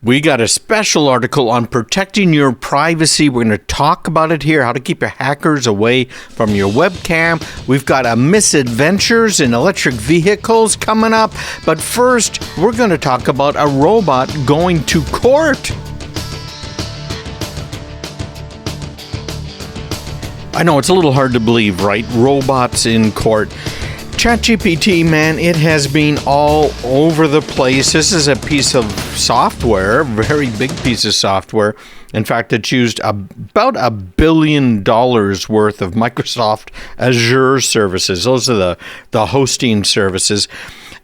We got a special article on protecting your privacy. We're going to talk about it here, how to keep your hackers away from your webcam. We've got a misadventures in electric vehicles coming up. But first, we're going to talk about a robot going to court. I know it's a little hard to believe, right? Robots in court. ChatGPT, man, it has been all over the place. This is a piece of software, a very big piece of software. In fact, it's used about $1 billion worth of Microsoft Azure services. Those are the hosting services.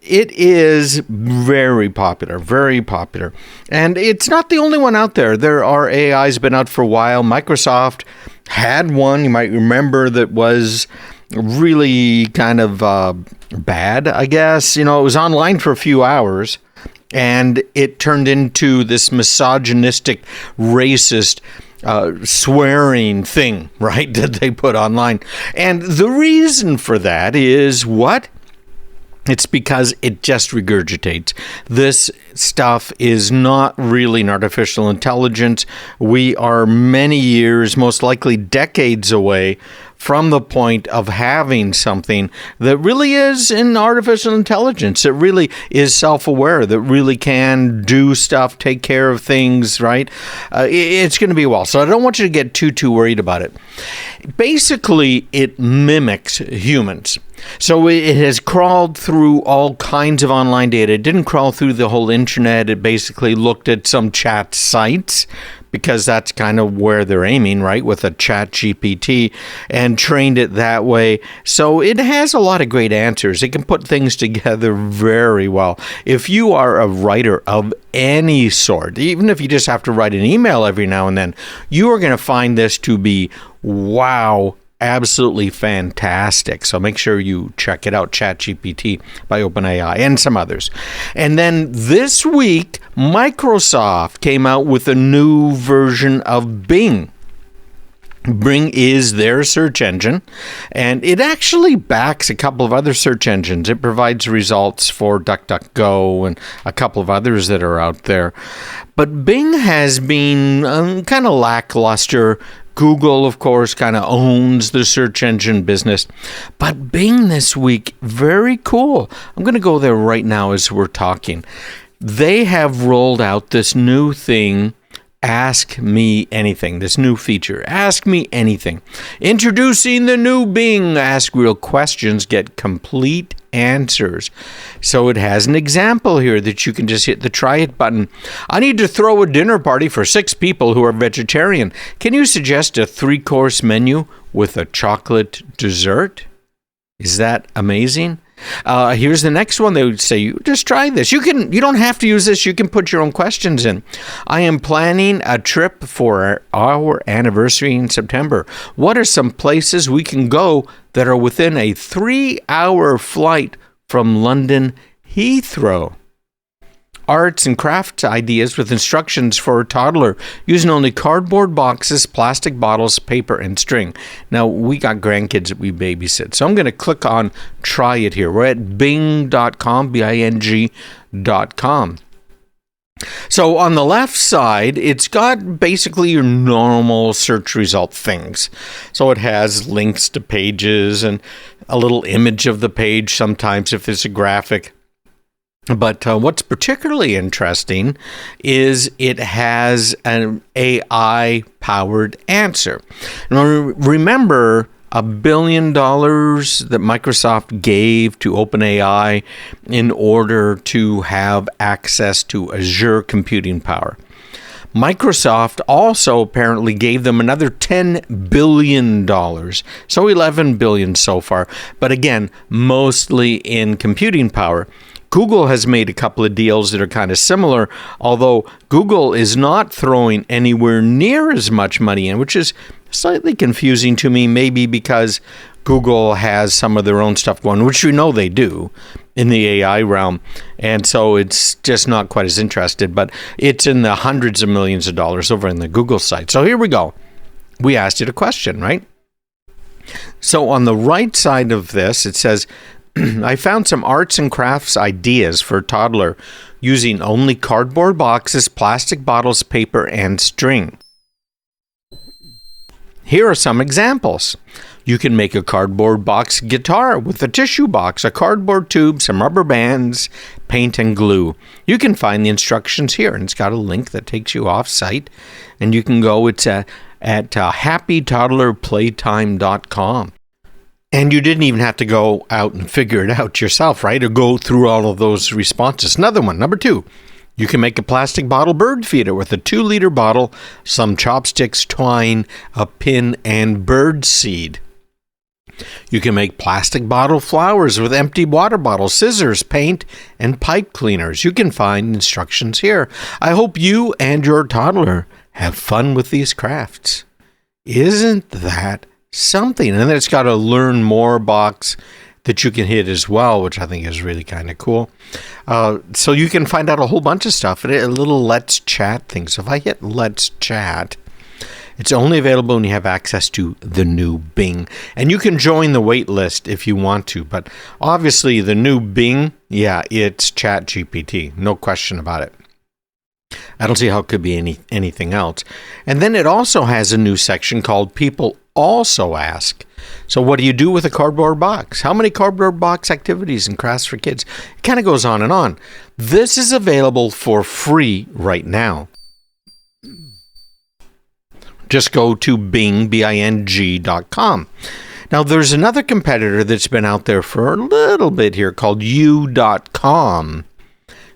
It is very popular, very popular. And it's not the only one out there. There are AIs been out for a while. Microsoft had one, you might remember, that was really kind of bad, I guess. You know, it was online for a few hours, and it turned into this misogynistic, racist, swearing thing, right, that they put online. And the reason for that is what? It's because it just regurgitates. This stuff is not really an artificial intelligence. We are many years, most likely decades away from the point of having something that really is an artificial intelligence, that really is self-aware, that really can do stuff, take care of things, right? It's going to be a while. So I don't want you to get too worried about it. Basically, it mimics humans. So it has crawled through all kinds of online data. It didn't crawl through the whole internet. It basically looked at some chat sites, because that's kind of where they're aiming, right, with a chat GPT, and trained it that way. So it has a lot of great answers. It can put things together very well. If you are a writer of any sort, even if you just have to write an email every now and then, you are going to find this to be, wow, absolutely fantastic. So make sure you check it out, ChatGPT by OpenAI and some others. And then this week, Microsoft came out with a new version of Bing. Bing is their search engine, and it actually backs a couple of other search engines. It provides results for DuckDuckGo and a couple of others that are out there. But Bing has been kind of lackluster. Google, of course, kind of owns the search engine business. But Bing this week, very cool. I'm going to go there right now as we're talking. They have rolled out this new thing, Ask Me Anything, this new feature, Ask Me Anything. Introducing the new Bing. Ask real questions, get complete answers. So it has an example here that you can just hit the try it button. I need to throw a dinner party for 6 people who are vegetarian. Can you suggest a 3-course menu with a chocolate dessert? Is that amazing? Here's the next one. They would say, you just try this. You don't have to use this. You can put your own questions in. I am planning a trip for our anniversary in September. What are some places we can go that are within a 3-hour flight from London Heathrow? Arts and crafts ideas with instructions for a toddler using only cardboard boxes, plastic bottles, paper, and string. Now, we got grandkids that we babysit, so I'm going to click on try it here. We're at bing.com, Bing.com. So on the left side, it's got basically your normal search result things. So it has links to pages and a little image of the page sometimes if it's a graphic. But what's particularly interesting is it has an AI-powered answer. Now, remember, $1 billion that Microsoft gave to OpenAI in order to have access to Azure computing power. Microsoft also apparently gave them another $10 billion, so $11 billion so far, but again, mostly in computing power. Google has made a couple of deals that are kind of similar, although Google is not throwing anywhere near as much money in, which is slightly confusing to me, maybe because Google has some of their own stuff going, which we know they do in the AI realm, and so it's just not quite as interested, but it's in the hundreds of millions of dollars over in the Google side. So here we go. We asked it a question, right? So on the right side of this, it says, I found some arts and crafts ideas for a toddler using only cardboard boxes, plastic bottles, paper, and string. Here are some examples. You can make a cardboard box guitar with a tissue box, a cardboard tube, some rubber bands, paint, and glue. You can find the instructions here, and it's got a link that takes you off-site, and you can go. It's at happytoddlerplaytime.com. And you didn't even have to go out and figure it out yourself, right? Or go through all of those responses. Another one, number 2. You can make a plastic bottle bird feeder with a 2-liter bottle, some chopsticks, twine, a pin, and bird seed. You can make plastic bottle flowers with empty water bottles, scissors, paint, and pipe cleaners. You can find instructions here. I hope you and your toddler have fun with these crafts. Isn't that something? And then it's got a learn more box that you can hit as well, which I think is really kind of cool. So you can find out a whole bunch of stuff. A little Let's Chat thing. So if I hit Let's Chat, it's only available when you have access to the new Bing. And you can join the wait list if you want to. But obviously the new Bing, yeah, it's ChatGPT. No question about it. I don't see how it could be anything else. And then it also has a new section called People Also Ask. So what do you do with a cardboard box? How many cardboard box activities and crafts for kids? It kind of goes on and on. This is available for free right now. Just go to bing.com. Now, there's another competitor that's been out there for a little bit here called u.com.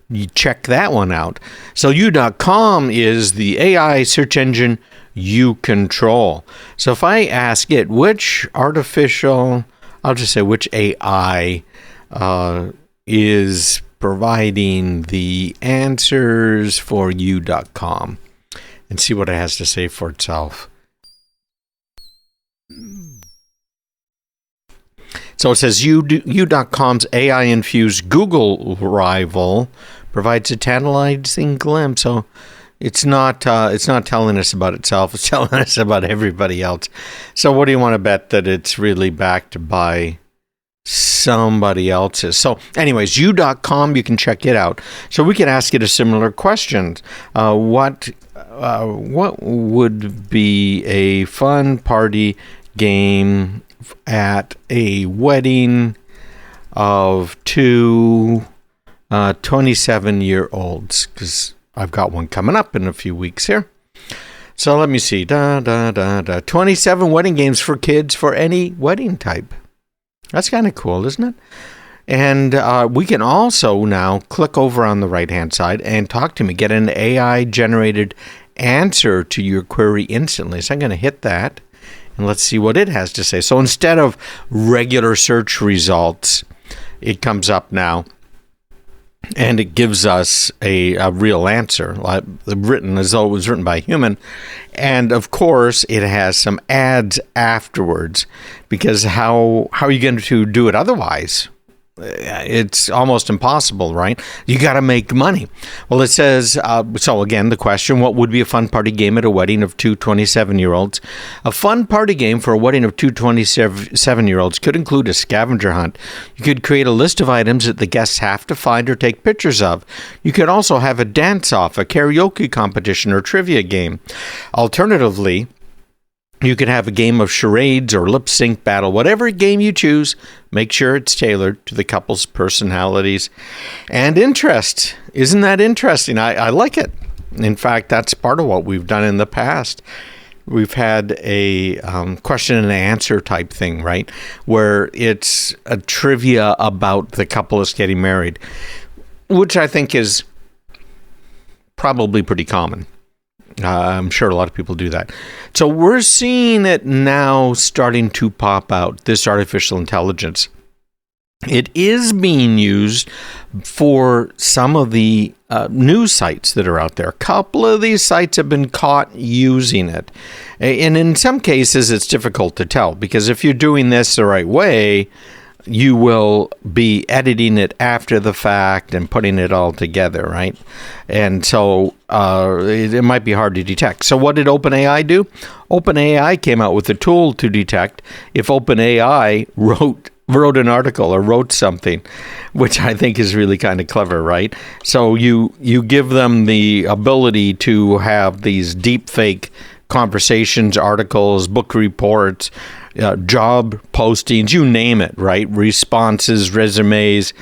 You check that one out. So u.com is the AI search engine you control. So if I ask it which AI is providing the answers for u.com, and see what it has to say for itself. So it says u.com's AI-infused Google rival provides a tantalizing glimpse. So it's not telling us about itself. It's telling us about everybody else. So what do you want to bet that it's really backed by somebody else's? So anyways, u.com, you can check it out. So we can ask it a similar question. What would be a fun party game at a wedding of two 27-year-olds? Because I've got one coming up in a few weeks here. So let me see. 27 wedding games for kids for any wedding type. That's kind of cool, isn't it? And we can also now click over on the right-hand side and talk to me, get an AI-generated answer to your query instantly. So I'm going to hit that, and let's see what it has to say. So instead of regular search results, it comes up now, and it gives us a real answer, like written as though it was written by a human. And of course, it has some ads afterwards, because how are you going to do it otherwise? It's almost impossible, right? You got to make money. Well, it says, so again, the question, what would be a fun party game at a wedding of two 27-year-olds? A fun party game for a wedding of two 27-year-olds could include a scavenger hunt. You could create a list of items that the guests have to find or take pictures of. You could also have a dance-off, a karaoke competition, or trivia game. Alternatively, you could have a game of charades or lip sync battle. Whatever game you choose, make sure it's tailored to the couple's personalities and interests. Isn't that interesting? I like it. In fact, that's part of what we've done in the past. We've had a question and answer type thing, right? Where it's a trivia about the couple that's getting married, which I think is probably pretty common. I'm sure a lot of people do that. So we're seeing it now starting to pop out, this artificial intelligence. It is being used for some of the news sites that are out there. A couple of these sites have been caught using it. And in some cases, it's difficult to tell, because if you're doing this the right way, you will be editing it after the fact and putting it all together, right? And so it might be hard to detect. So what did OpenAI do? OpenAI came out with a tool to detect if OpenAI wrote wrote an article or wrote something, which I think is really kind of clever, right? So you give them the ability to have these deep fake conversations, articles, book reports, job postings, you name it, right? Responses, resumes,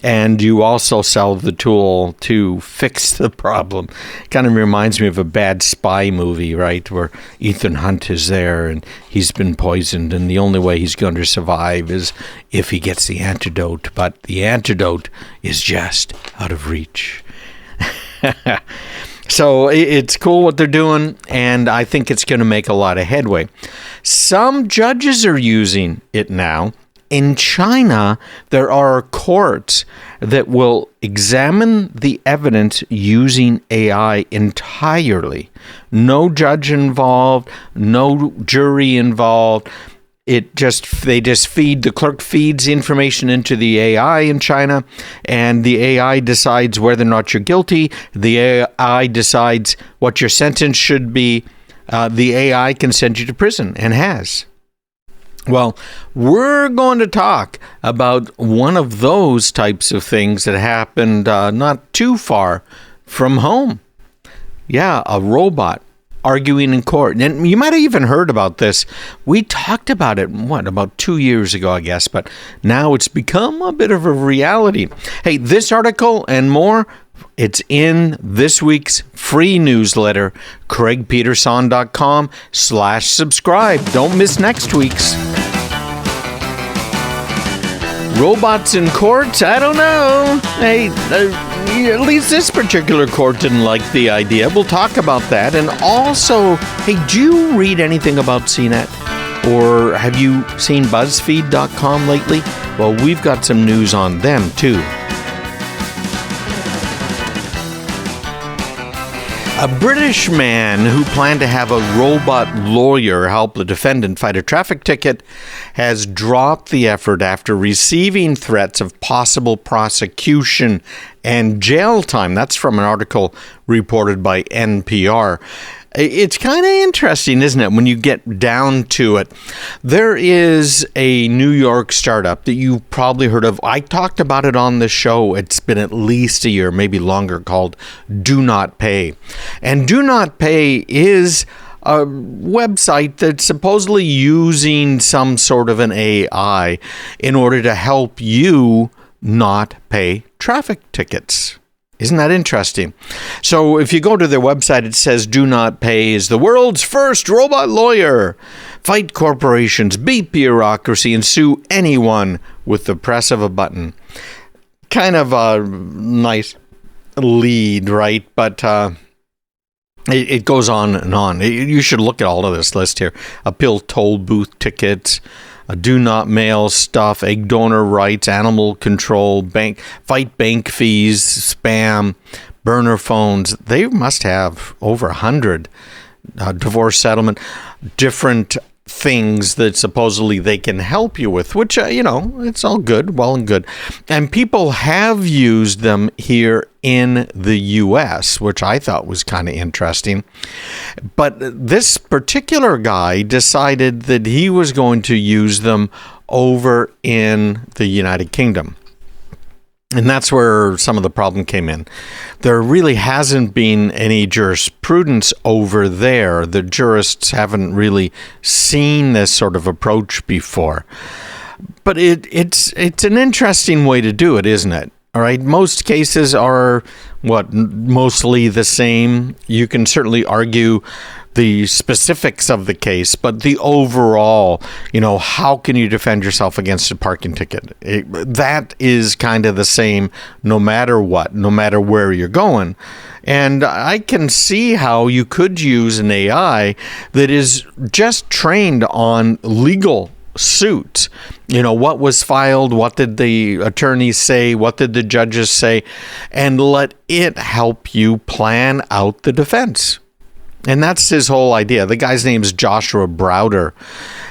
and you also sell the tool to fix the problem. Kind of reminds me of a bad spy movie, right? Where Ethan Hunt is there and he's been poisoned, and the only way he's going to survive is if he gets the antidote. But the antidote is just out of reach. So it's cool what they're doing, and I think it's going to make a lot of headway. Some judges are using it now. In China, there are courts that will examine the evidence using AI entirely. No judge involved, no jury involved. The clerk feeds information into the AI in China, and the AI decides whether or not you're guilty. The AI decides what your sentence should be. The AI can send you to prison, and has. Well, we're going to talk about one of those types of things that happened not too far from home. Yeah, a robot arguing in court. And you might have even heard about this. We talked about it, about 2 years ago, I guess, but now it's become a bit of a reality. Hey, this article and more, it's in this week's free newsletter, craigpeterson.com/subscribe. Don't miss next week's. Robots in courts? I don't know. Hey, at least this particular court didn't like the idea. We'll talk about that. And also, hey, do you read anything about CNET? Or have you seen BuzzFeed.com lately? Well, we've got some news on them, too. A British man who planned to have a robot lawyer help the defendant fight a traffic ticket has dropped the effort after receiving threats of possible prosecution and jail time. That's from an article reported by NPR. It's kind of interesting, isn't it, when you get down to it? There is a New York startup that you've probably heard of. I talked about it on the show. It's been at least a year, maybe longer, called Do Not Pay. And Do Not Pay is a website that's supposedly using some sort of an AI in order to help you not pay traffic tickets. Isn't that interesting? So if you go to their website, it says Do Not Pay is the world's first robot lawyer. Fight corporations, beat bureaucracy, and sue anyone with the press of a button. Kind of a nice lead, right? But it goes on and on. You should look at all of this list here. Appeal toll booth tickets, do not mail stuff, egg donor rights, animal control, fight bank fees, spam, burner phones. They must have over 100 divorce settlement, different things that supposedly they can help you with, which, it's all good, well and good. And people have used them here in the U.S., which I thought was kind of interesting. But this particular guy decided that he was going to use them over in the United Kingdom. And that's where some of the problem came in. There really hasn't been any jurisprudence over there. The jurists haven't really seen this sort of approach before. But it's an interesting way to do it, isn't it? All right. Most cases are mostly the same. You can certainly argue the specifics of the case, but the overall, how can you defend yourself against a parking ticket? That is kind of the same no matter what, no matter where you're going. And I can see how you could use an AI that is just trained on legal suits. What was filed, what did the attorneys say, what did the judges say, and let it help you plan out the defense. And that's his whole idea. The guy's name is Joshua Browder.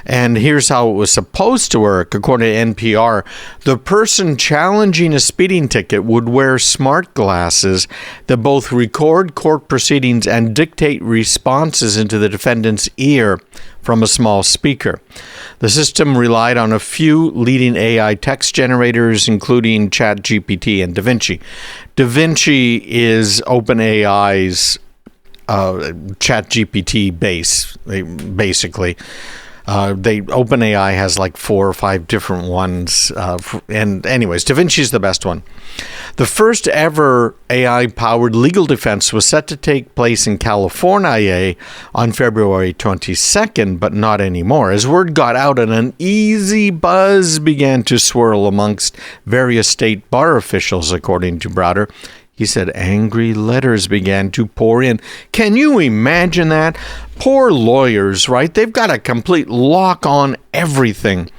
And here's how it was supposed to work. According to NPR, the person challenging a speeding ticket would wear smart glasses that both record court proceedings and dictate responses into the defendant's ear from a small speaker. The system relied on a few leading AI text generators, including ChatGPT and DaVinci. DaVinci is OpenAI's ChatGPT base, basically. OpenAI has like 4 or 5 different ones. And anyways, DaVinci is the best one. The first ever AI-powered legal defense was set to take place in California on February 22nd, but not anymore. As word got out, an uneasy buzz began to swirl amongst various state bar officials, according to Browder. He said angry letters began to pour in. Can you imagine that? Poor lawyers, right? They've got a complete lock on everything.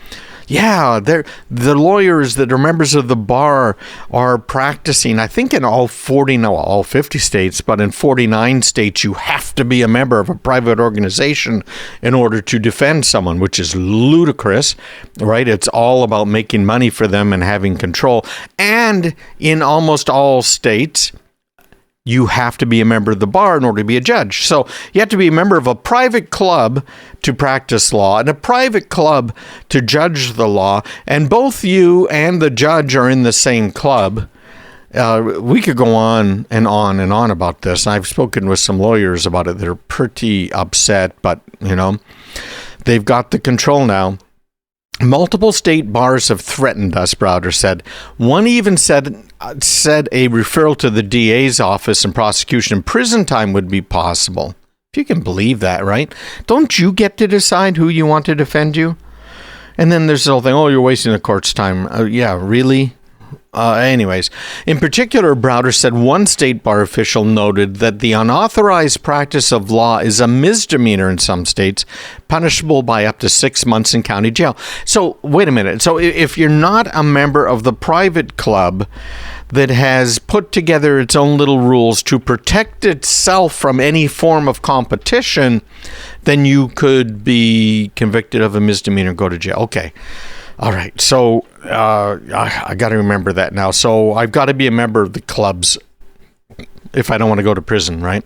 Yeah, the lawyers that are members of the bar are practicing, I think in all 50 states, but in 49 states, you have to be a member of a private organization in order to defend someone, which is ludicrous, right? It's all about making money for them and having control. And in almost all states, you have to be a member of the bar in order to be a judge. So you have to be a member of a private club to practice law and a private club to judge the law. And both you and the judge are in the same club. We could go on and on and on about this. I've spoken with some lawyers about it. They're pretty upset, but, they've got the control now. Multiple state bars have threatened us, Browder said. One even said a referral to the DA's office and prosecution and prison time would be possible. If you can believe that, right? Don't you get to decide who you want to defend you? And then there's the whole thing, you're wasting the court's time. Yeah, really? Anyways, in particular, Browder said one state bar official noted that the unauthorized practice of law is a misdemeanor in some states, punishable by up to 6 months in county jail. So, wait a minute. So, if you're not a member of the private club that has put together its own little rules to protect itself from any form of competition, then you could be convicted of a misdemeanor and go to jail. Okay. All right, so I got to remember that now. So I've got to be a member of the clubs if I don't want to go to prison, right?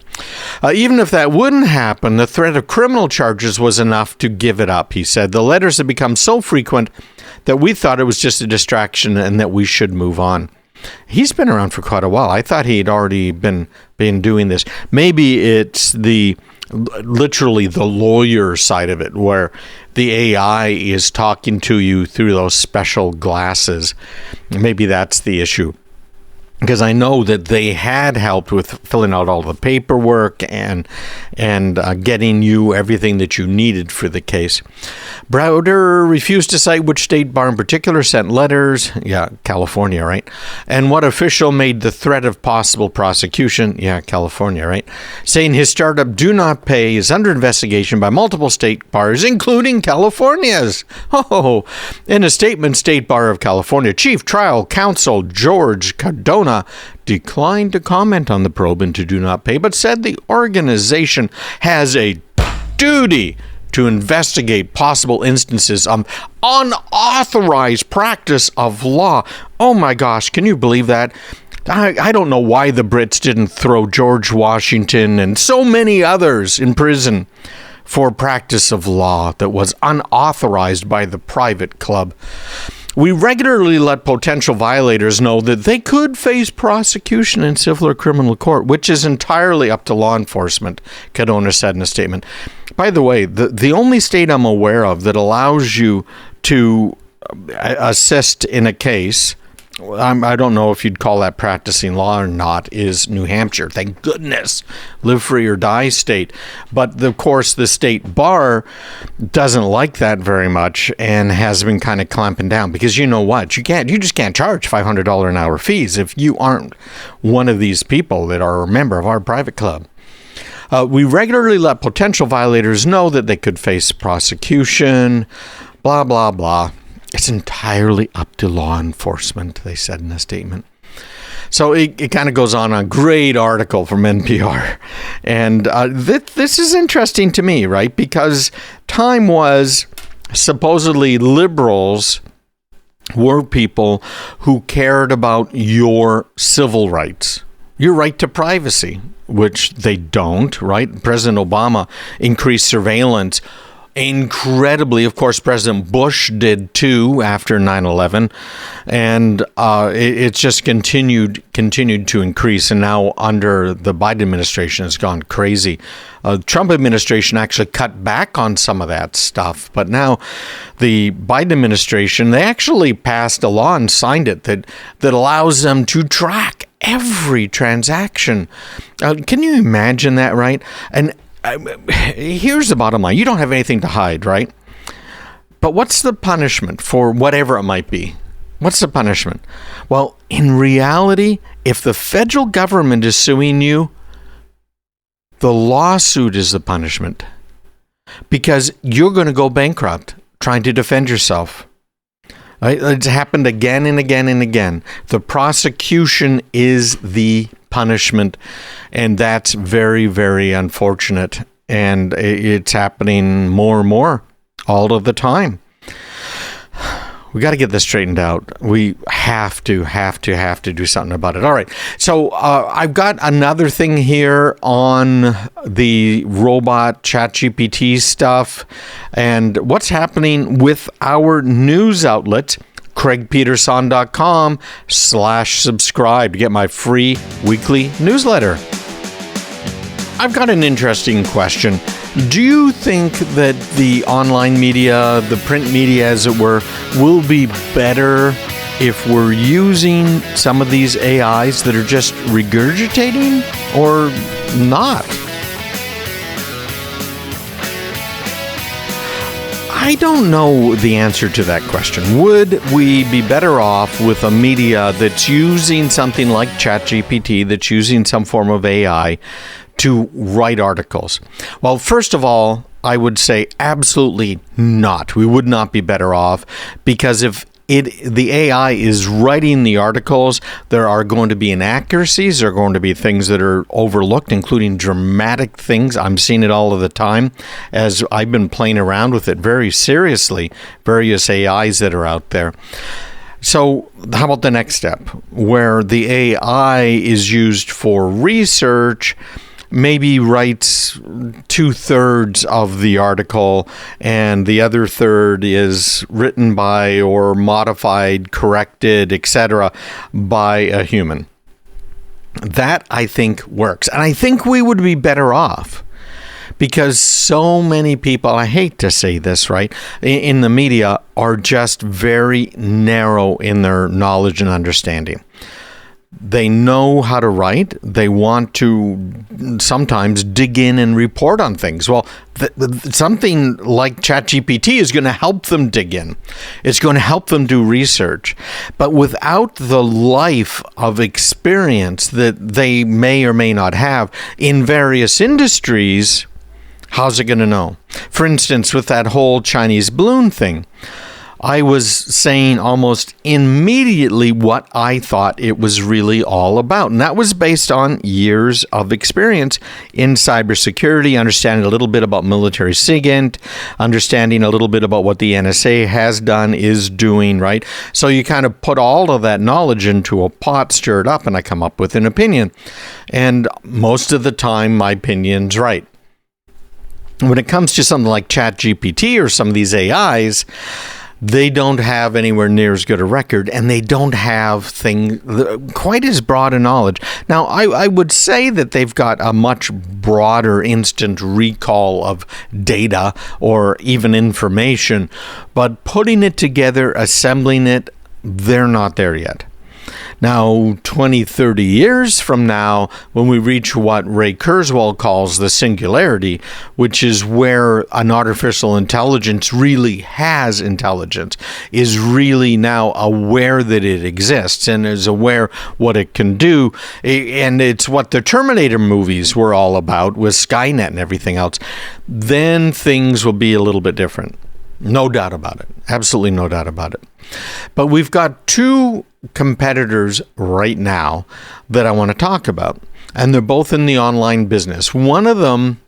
Even if that wouldn't happen, the threat of criminal charges was enough to give it up, he said. The letters had become so frequent that we thought it was just a distraction and that we should move on. He's been around for quite a while. I thought he'd already been doing this. Maybe it's literally the lawyer side of it, where the AI is talking to you through those special glasses. Maybe that's the issue. Because I know that they had helped with filling out all the paperwork and getting you everything that you needed for the case. Browder refused to cite which state bar in particular sent letters. Yeah, California, right? And what official made the threat of possible prosecution. Yeah, California, right? Saying his startup Do Not Pay is under investigation by multiple state bars, including California's. Oh, in a statement, State Bar of California Chief Trial Counsel George Cardona declined to comment on the probe into Do Not Pay, but said the organization has a duty to investigate possible instances of unauthorized practice of law. Oh my gosh, can you believe that? I don't know why the Brits didn't throw George Washington and so many others in prison for practice of law that was unauthorized by the private club. We regularly let potential violators know that they could face prosecution in civil or criminal court, which is entirely up to law enforcement, Cadona said in a statement. By the way, the only state I'm aware of that allows you to assist in a case, I don't know if you'd call that practicing law or not, is New Hampshire. Thank goodness. Live free or die state. But of course, the state bar doesn't like that very much and has been kind of clamping down, because you know what? You just can't charge $500 an hour fees if you aren't one of these people that are a member of our private club. We regularly let potential violators know that they could face prosecution, blah, blah, blah. It's entirely up to law enforcement, they said in a statement. So it kind of goes on a great article from NPR. And this is interesting to me, right? Because time was supposedly liberals were people who cared about your civil rights, your right to privacy, which they don't, right? President Obama increased surveillance incredibly. Of course, President Bush did too after 9/11, and it's just continued to increase. And now under the Biden administration, it's gone crazy. Trump administration actually cut back on some of that stuff, but now the Biden administration, they actually passed a law and signed it that allows them to track every transaction. Can you imagine that, right? And here's the bottom line. You don't have anything to hide, right? But what's the punishment for whatever it might be? What's the punishment? Well, in reality, if the federal government is suing you, the lawsuit is the punishment, because you're going to go bankrupt trying to defend yourself. Right? It's happened again and again and again. The prosecution is the punishment, and that's very, very unfortunate. And it's happening more and more all of the time. We got to get this straightened out. We have to do something about it. All right. So I've got another thing here on the robot ChatGPT stuff and what's happening with our news outlets. CraigPeterson.com/subscribe to get my free weekly newsletter. I've got an interesting question. Do you think that the online media, the print media as it were, will be better if we're using some of these AIs that are just regurgitating or not? I don't know the answer to that question. Would we be better off with a media that's using something like ChatGPT, that's using some form of AI to write articles? Well, first of all, I would say absolutely not. We would not be better off, because if the AI is writing the articles, there are going to be inaccuracies. There are going to be things that are overlooked, including dramatic things. I'm seeing it all of the time as I've been playing around with it very seriously, various AIs that are out there. So how about the next step, where the AI is used for research, maybe writes 2/3 of the article, and the other third is written by or modified, corrected, etc. by a human. That, I think, works. And I think we would be better off, because so many people, I hate to say this, right, in the media are just very narrow in their knowledge and understanding. They know how to write. They want to sometimes dig in and report on things. Well, something like ChatGPT is going to help them dig in. It's going to help them do research. But without the life of experience that they may or may not have in various industries, how's it going to know? For instance, with that whole Chinese balloon thing, I was saying almost immediately what I thought it was really all about. And that was based on years of experience in cybersecurity, understanding a little bit about military SIGINT, understanding a little bit about what the NSA has done, is doing, right? So you kind of put all of that knowledge into a pot, stir it up, and I come up with an opinion. And most of the time, my opinion's right. When it comes to something like ChatGPT or some of these AIs, they don't have anywhere near as good a record, and they don't have quite as broad a knowledge. Now, I would say that they've got a much broader instant recall of data or even information, but putting it together, assembling it, they're not there yet. Now, 20, 30 years from now, when we reach what Ray Kurzweil calls the singularity, which is where an artificial intelligence really has intelligence, is really now aware that it exists and is aware what it can do, and it's what the Terminator movies were all about with Skynet and everything else, then things will be a little bit different. No doubt about it. Absolutely no doubt about it. But we've got two competitors right now that I want to talk about. and they're both in the online business. One of them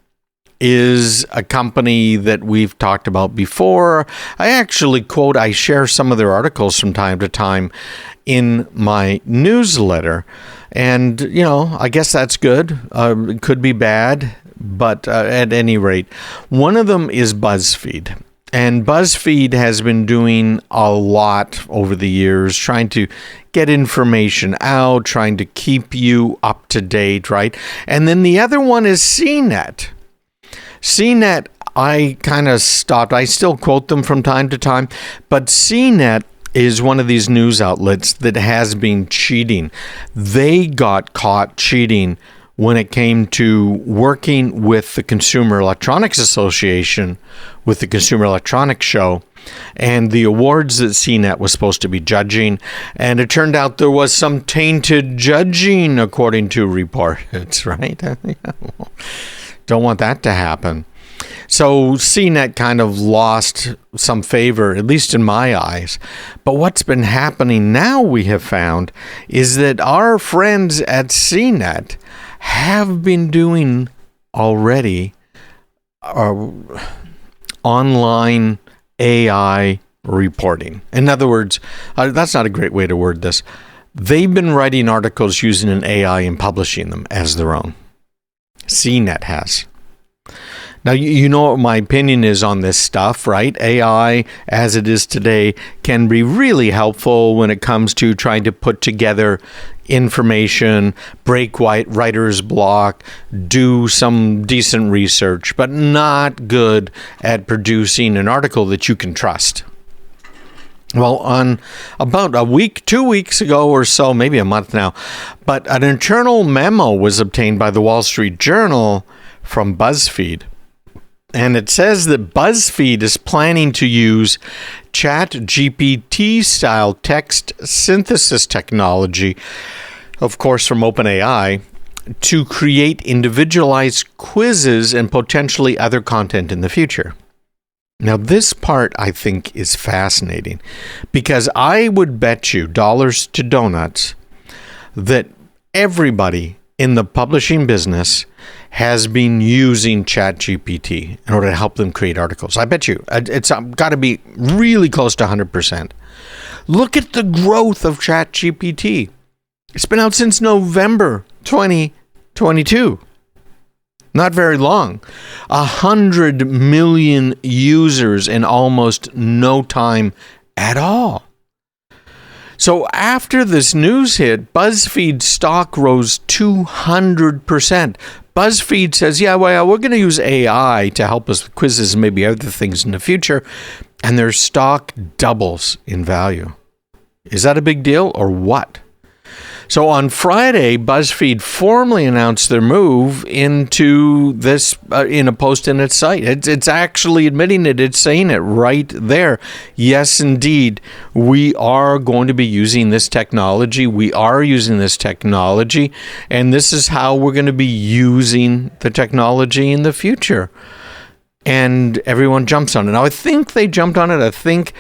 is a company that we've talked about before. I share some of their articles from time to time in my newsletter. And, I guess that's good. It could be bad, but at any rate, one of them is BuzzFeed. And BuzzFeed has been doing a lot over the years, trying to get information out, trying to keep you up to date, right? And then the other one is CNET. CNET, I kind of stopped. I still quote them from time to time, but CNET is one of these news outlets that has been cheating. They got caught cheating when it came to working with the Consumer Electronics Association, with the Consumer Electronics Show, and the awards that CNET was supposed to be judging. And it turned out there was some tainted judging, according to reports, right? Don't want that to happen. So CNET kind of lost some favor, at least in my eyes. But what's been happening now, we have found, is that our friends at CNET have been doing already online AI reporting. In other words, that's not a great way to word this. They've been writing articles using an AI and publishing them as their own. CNET has. Now, you know what my opinion is on this stuff, right? AI, as it is today, can be really helpful when it comes to trying to put together information, break writer's block, do some decent research, but not good at producing an article that you can trust. Well, on about 2 weeks ago or so, maybe a month now, but an internal memo was obtained by the Wall Street Journal from BuzzFeed. And it says that BuzzFeed is planning to use ChatGPT-style text synthesis technology, of course from OpenAI, to create individualized quizzes and potentially other content in the future. Now, this part, I think, is fascinating because I would bet you dollars to donuts that everybody in the publishing business has been using ChatGPT in order to help them create articles. I bet you it's got to be really close to 100%. Look at the growth of ChatGPT. It's been out since November 2022. Not very long. 100 million users in almost no time at all. So after this news hit, BuzzFeed stock rose 200%. BuzzFeed says, we're going to use AI to help us with quizzes and maybe other things in the future. And their stock doubles in value. Is that a big deal or what? So on Friday, BuzzFeed formally announced their move into this in a post in its site. It's actually admitting it. It's saying it right there. Yes, indeed, we are going to be using this technology. We are using this technology, and this is how we're going to be using the technology in the future. And everyone jumps on it. Now, I think they jumped on it. I think,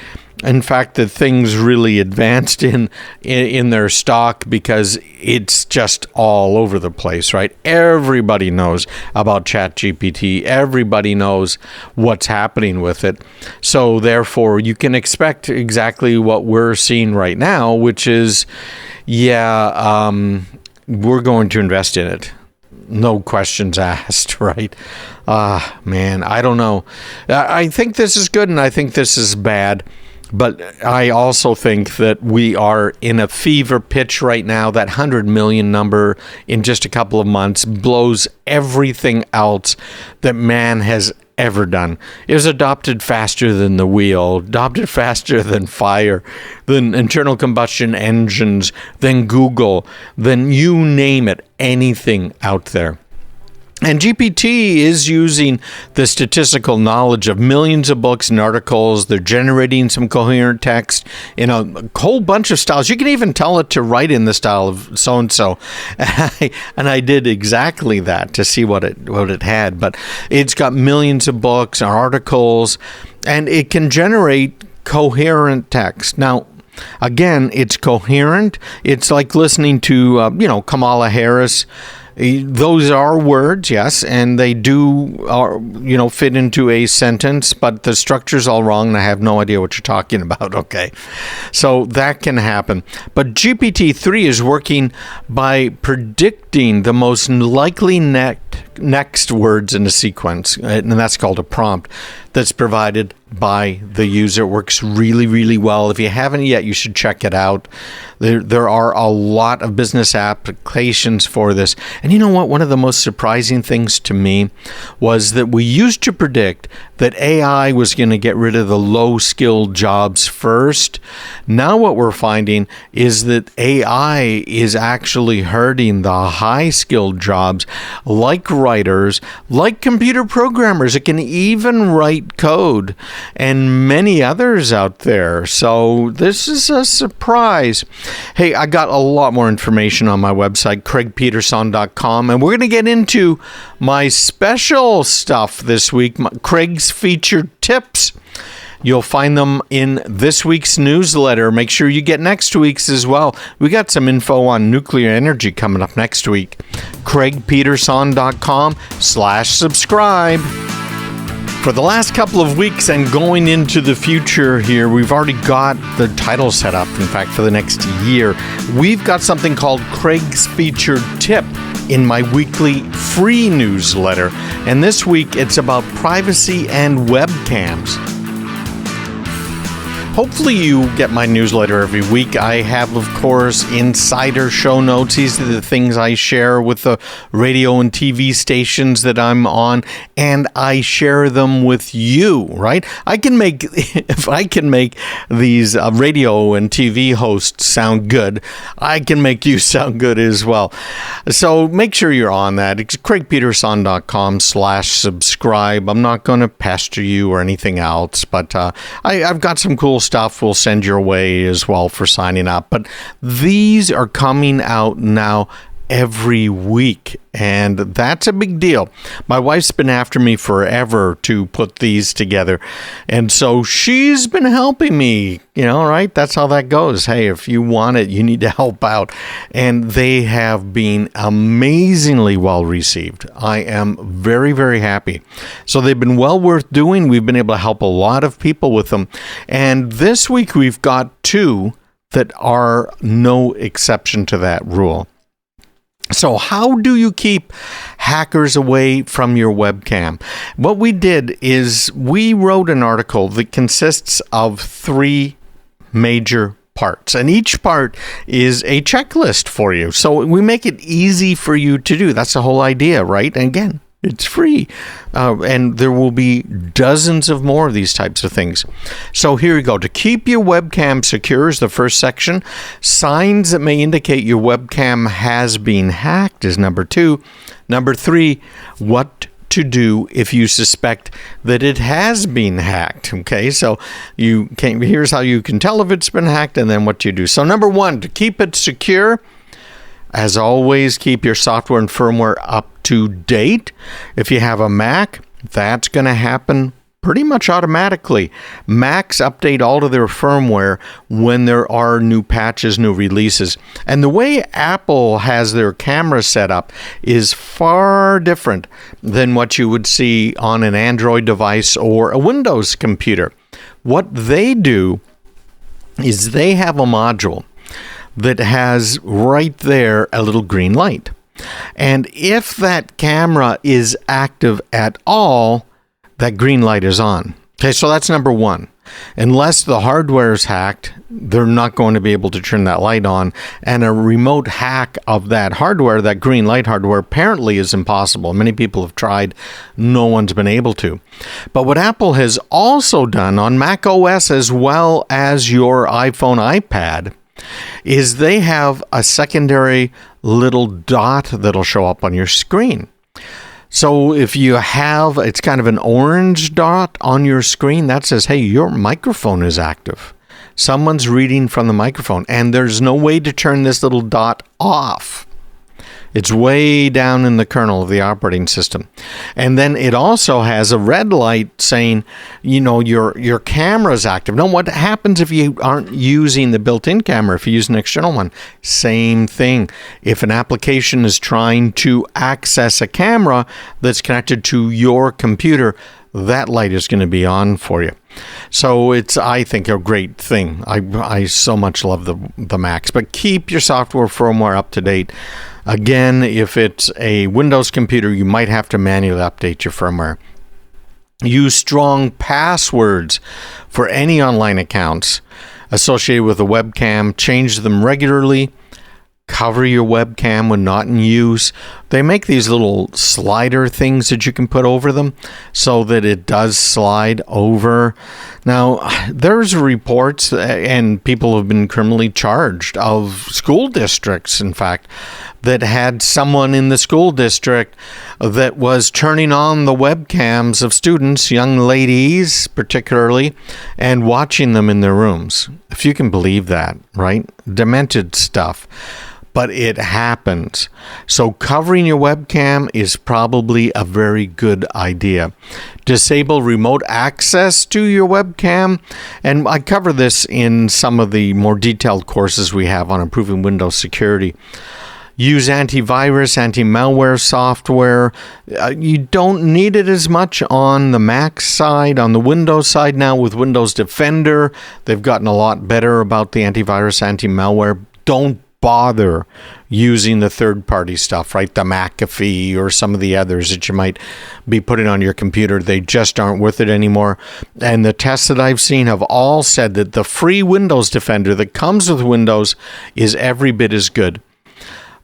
in fact, that things really advanced in their stock because it's just all over the place, right? Everybody knows about ChatGPT. Everybody knows what's happening with it. So therefore, you can expect exactly what we're seeing right now, which is, we're going to invest in it. No questions asked, right? Man, I don't know. I think this is good and I think this is bad. But I also think that we are in a fever pitch right now. That 100 million number in just a couple of months blows everything else that man has ever done. It was adopted faster than the wheel, adopted faster than fire, than internal combustion engines, than Google, than you name it, anything out there. And GPT is using the statistical knowledge of millions of books and articles. They're generating some coherent text in a whole bunch of styles. You can even tell it to write in the style of so-and-so. And I did exactly that to see what it had. But it's got millions of books and articles, and it can generate coherent text. Now, again, it's coherent. It's like listening to, Kamala Harris Those are words, yes, and they do, fit into a sentence, but the structure's all wrong, and I have no idea what you're talking about, okay? So that can happen. But GPT-3 is working by predicting the most likely next words in a sequence, and that's called a prompt that's provided by the user. It works really, really well. If you haven't yet, you should check it out. There are a lot of business applications for this. And you know what? One of the most surprising things to me was that we used to predict that AI was going to get rid of the low-skilled jobs first. Now what we're finding is that AI is actually hurting the high-skilled jobs, like writers, like computer programmers. It can even write code, and many others out there. So this is a surprise. Hey, I got a lot more information on my website, craigpeterson.com, and we're going to get into my special stuff this week, Craig's featured tips. You'll find them in this week's newsletter. Make sure you get next week's as well. We got some info on nuclear energy coming up next week. craigpeterson.com/subscribe. For the last couple of weeks and going into the future here, we've already got the title set up. In fact, for the next year, we've got something called Craig's Featured Tip in my weekly free newsletter. And this week, it's about privacy and webcams. Hopefully you get my newsletter every week. I have, of course, insider show notes. These are the things I share with the radio and TV stations that I'm on, and I share them with you, right? If I can make these radio and TV hosts sound good, I can make you sound good as well. So make sure you're on that. It's craigpeterson.com/subscribe. I'm not going to pester you or anything else, but I've got some cool stuff we'll send your way as well for signing up. But these are coming out now every week, and that's a big deal. My wife's been after me forever to put these together, and so she's been helping me, right? That's how that goes. Hey, if you want it, you need to help out. And they have been amazingly well received. I am very, very happy. So they've been well worth doing. We've been able to help a lot of people with them. And this week we've got two that are no exception to that rule. So how do you keep hackers away from your webcam? What we did is we wrote an article that consists of 3 major parts, and each part is a checklist for you. So we make it easy for you to do. That's the whole idea, right? And again, it's free. And there will be dozens of more of these types of things. So here we go. To keep your webcam secure is the first section. Signs that may indicate your webcam has been hacked is number 2. Number 3, what to do if you suspect that it has been hacked. Okay, so here's how you can tell if it's been hacked, and then what you do. So number 1, to keep it secure, as always, keep your software and firmware up to date. If you have a Mac, that's going to happen pretty much automatically. Macs update all of their firmware when there are new patches, new releases. And the way Apple has their camera set up is far different than what you would see on an Android device or a Windows computer. What they do is they have a module that has right there a little green light. And if that camera is active at all, that green light is on. Okay, so that's number 1. Unless the hardware is hacked, they're not going to be able to turn that light on. And a remote hack of that hardware, that green light hardware, apparently is impossible. Many people have tried. No one's been able to. But what Apple has also done on Mac OS as well as your iPhone, iPad, is they have a secondary little dot that'll show up on your screen. So if you have, it's kind of an orange dot on your screen, that says, hey, your microphone is active. Someone's reading from the microphone, and there's no way to turn this little dot off. It's way down in the kernel of the operating system. And then it also has a red light saying, your camera's active. Now, what happens if you aren't using the built-in camera, if you use an external one? Same thing. If an application is trying to access a camera that's connected to your computer, that light is going to be on for you. So it's, I think, a great thing. I so much love the Macs. But keep your software firmware up to date. Again, if it's a Windows computer, you might have to manually update your firmware. Use strong passwords for any online accounts associated with a webcam. Change them regularly. Cover your webcam when not in use. They make these little slider things that you can put over them so that it does slide over. Now, there's reports, and people have been criminally charged, of school districts, in fact, that had someone in the school district that was turning on the webcams of students, young ladies particularly, and watching them in their rooms. If you can believe that, right? Demented stuff. But it happens. So covering your webcam is probably a very good idea. Disable remote access to your webcam. And I cover this in some of the more detailed courses we have on improving Windows security. Use antivirus, anti-malware software. You don't need it as much on the Mac side. On the Windows side now with Windows Defender, they've gotten a lot better about the antivirus, anti-malware. Don't bother using the third-party stuff, right? The McAfee or some of the others that you might be putting on your computer. They just aren't worth it anymore. And the tests that I've seen have all said that the free Windows Defender that comes with Windows is every bit as good.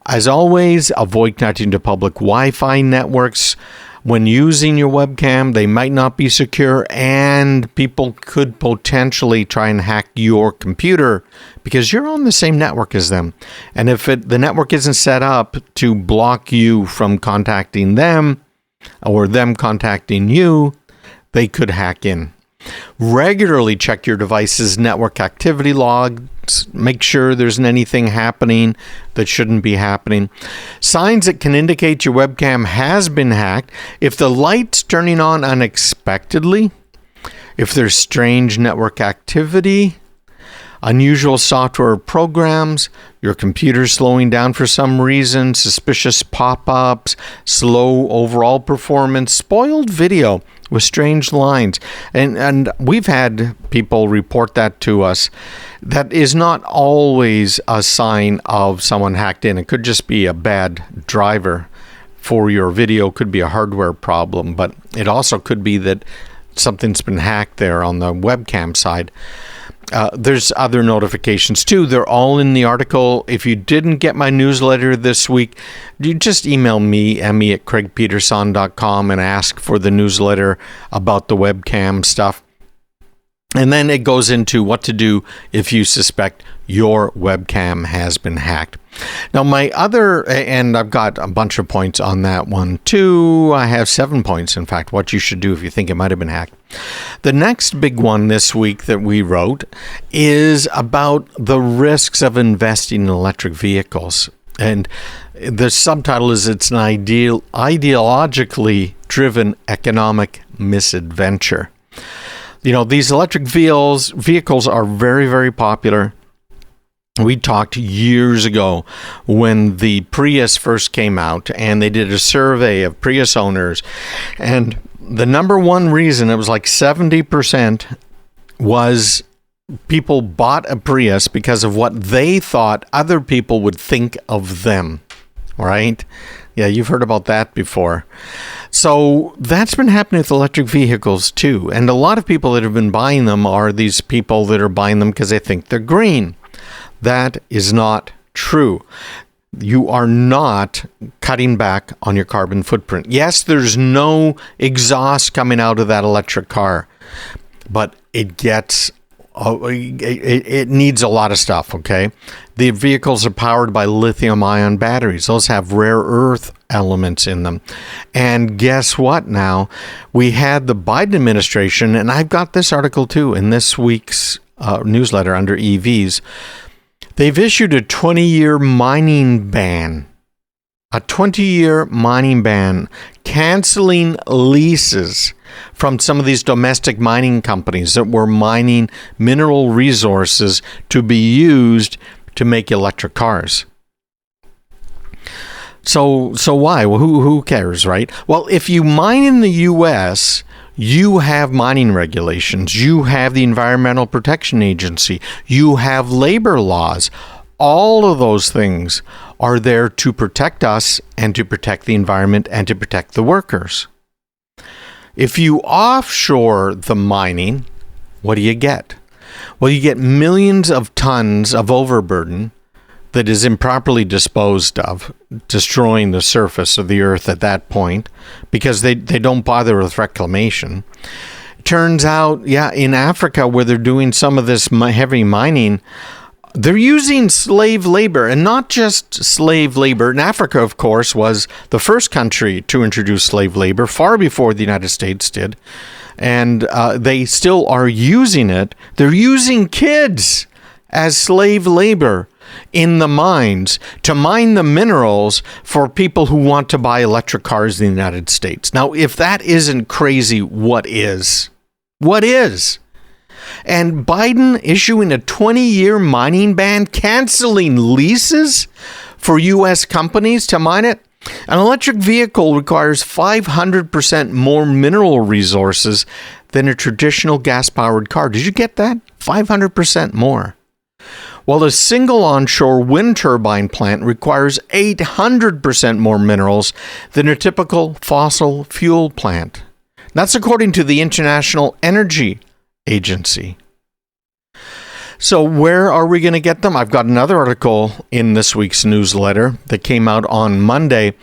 As always, avoid connecting to public Wi-Fi networks. When using your webcam, they might not be secure, and people could potentially try and hack your computer because you're on the same network as them. And if the network isn't set up to block you from contacting them or them contacting you, they could hack in. Regularly check your device's network activity logs. Make sure there isn't anything happening that shouldn't be happening. Signs that can indicate your webcam has been hacked: if the light's turning on unexpectedly, if there's strange network activity, unusual software programs, your computer slowing down for some reason, suspicious pop-ups, slow overall performance, spoiled video with strange lines. And we've had people report that to us. That is not always a sign of someone hacked in. It could just be a bad driver for your video, could be a hardware problem, but it also could be that something's been hacked there on the webcam side. There's other notifications too. They're all in the article. If you didn't get my newsletter this week, you just email me, emmy@craigpeterson.com, and ask for the newsletter about the webcam stuff. And then it goes into what to do if you suspect your webcam has been hacked. Now, my other, and I've got a bunch of points on that one too. I have 7 points, in fact, what you should do if you think it might have been hacked. The next big one this week that we wrote is about the risks of investing in electric vehicles. And the subtitle is, it's an ideologically driven economic misadventure. You know, these electric vehicles are very, very popular. We talked years ago when the Prius first came out, and they did a survey of Prius owners, and the number one reason, it was like 70%, was people bought a Prius because of what they thought other people would think of them, right? Yeah, you've heard about that before. So that's been happening with electric vehicles too. And a lot of people that have been buying them are these people that are buying them because they think they're green. That is not true. You are not cutting back on your carbon footprint. Yes, there's no exhaust coming out of that electric car, but it needs a lot of stuff, okay? The vehicles are powered by lithium-ion batteries. Those have rare earth elements in them. And guess what now? We had the Biden administration, and I've got this article too in this week's newsletter under EVs. They've issued a 20-year mining ban a 20-year mining ban, canceling leases from some of these domestic mining companies that were mining mineral resources to be used to make electric cars. So why? Well, who cares, right? Well, if you mine in the U.S., you have mining regulations, you have the Environmental Protection Agency, you have labor laws. All of those things are there to protect us and to protect the environment and to protect the workers. If you offshore the mining, what do you get? Well, you get millions of tons of overburden that is improperly disposed of, destroying the surface of the earth at that point because they don't bother with reclamation. Turns out, in Africa where they're doing some of this heavy mining, they're using slave labor, and not just slave labor. And Africa, of course, was the first country to introduce slave labor far before the United States did. And they still are using it. They're using kids as slave labor in the mines to mine the minerals for people who want to buy electric cars in the United States. Now, if that isn't crazy, what is? What is? And Biden issuing a 20-year mining ban, canceling leases for U.S. companies to mine it. An electric vehicle requires 500% more mineral resources than a traditional gas-powered car. Did you get that? 500% more. While a single onshore wind turbine plant requires 800% more minerals than a typical fossil fuel plant. That's according to the International Energy Agency. So where are we going to get them? I've got another article in this week's newsletter that came out on Monday.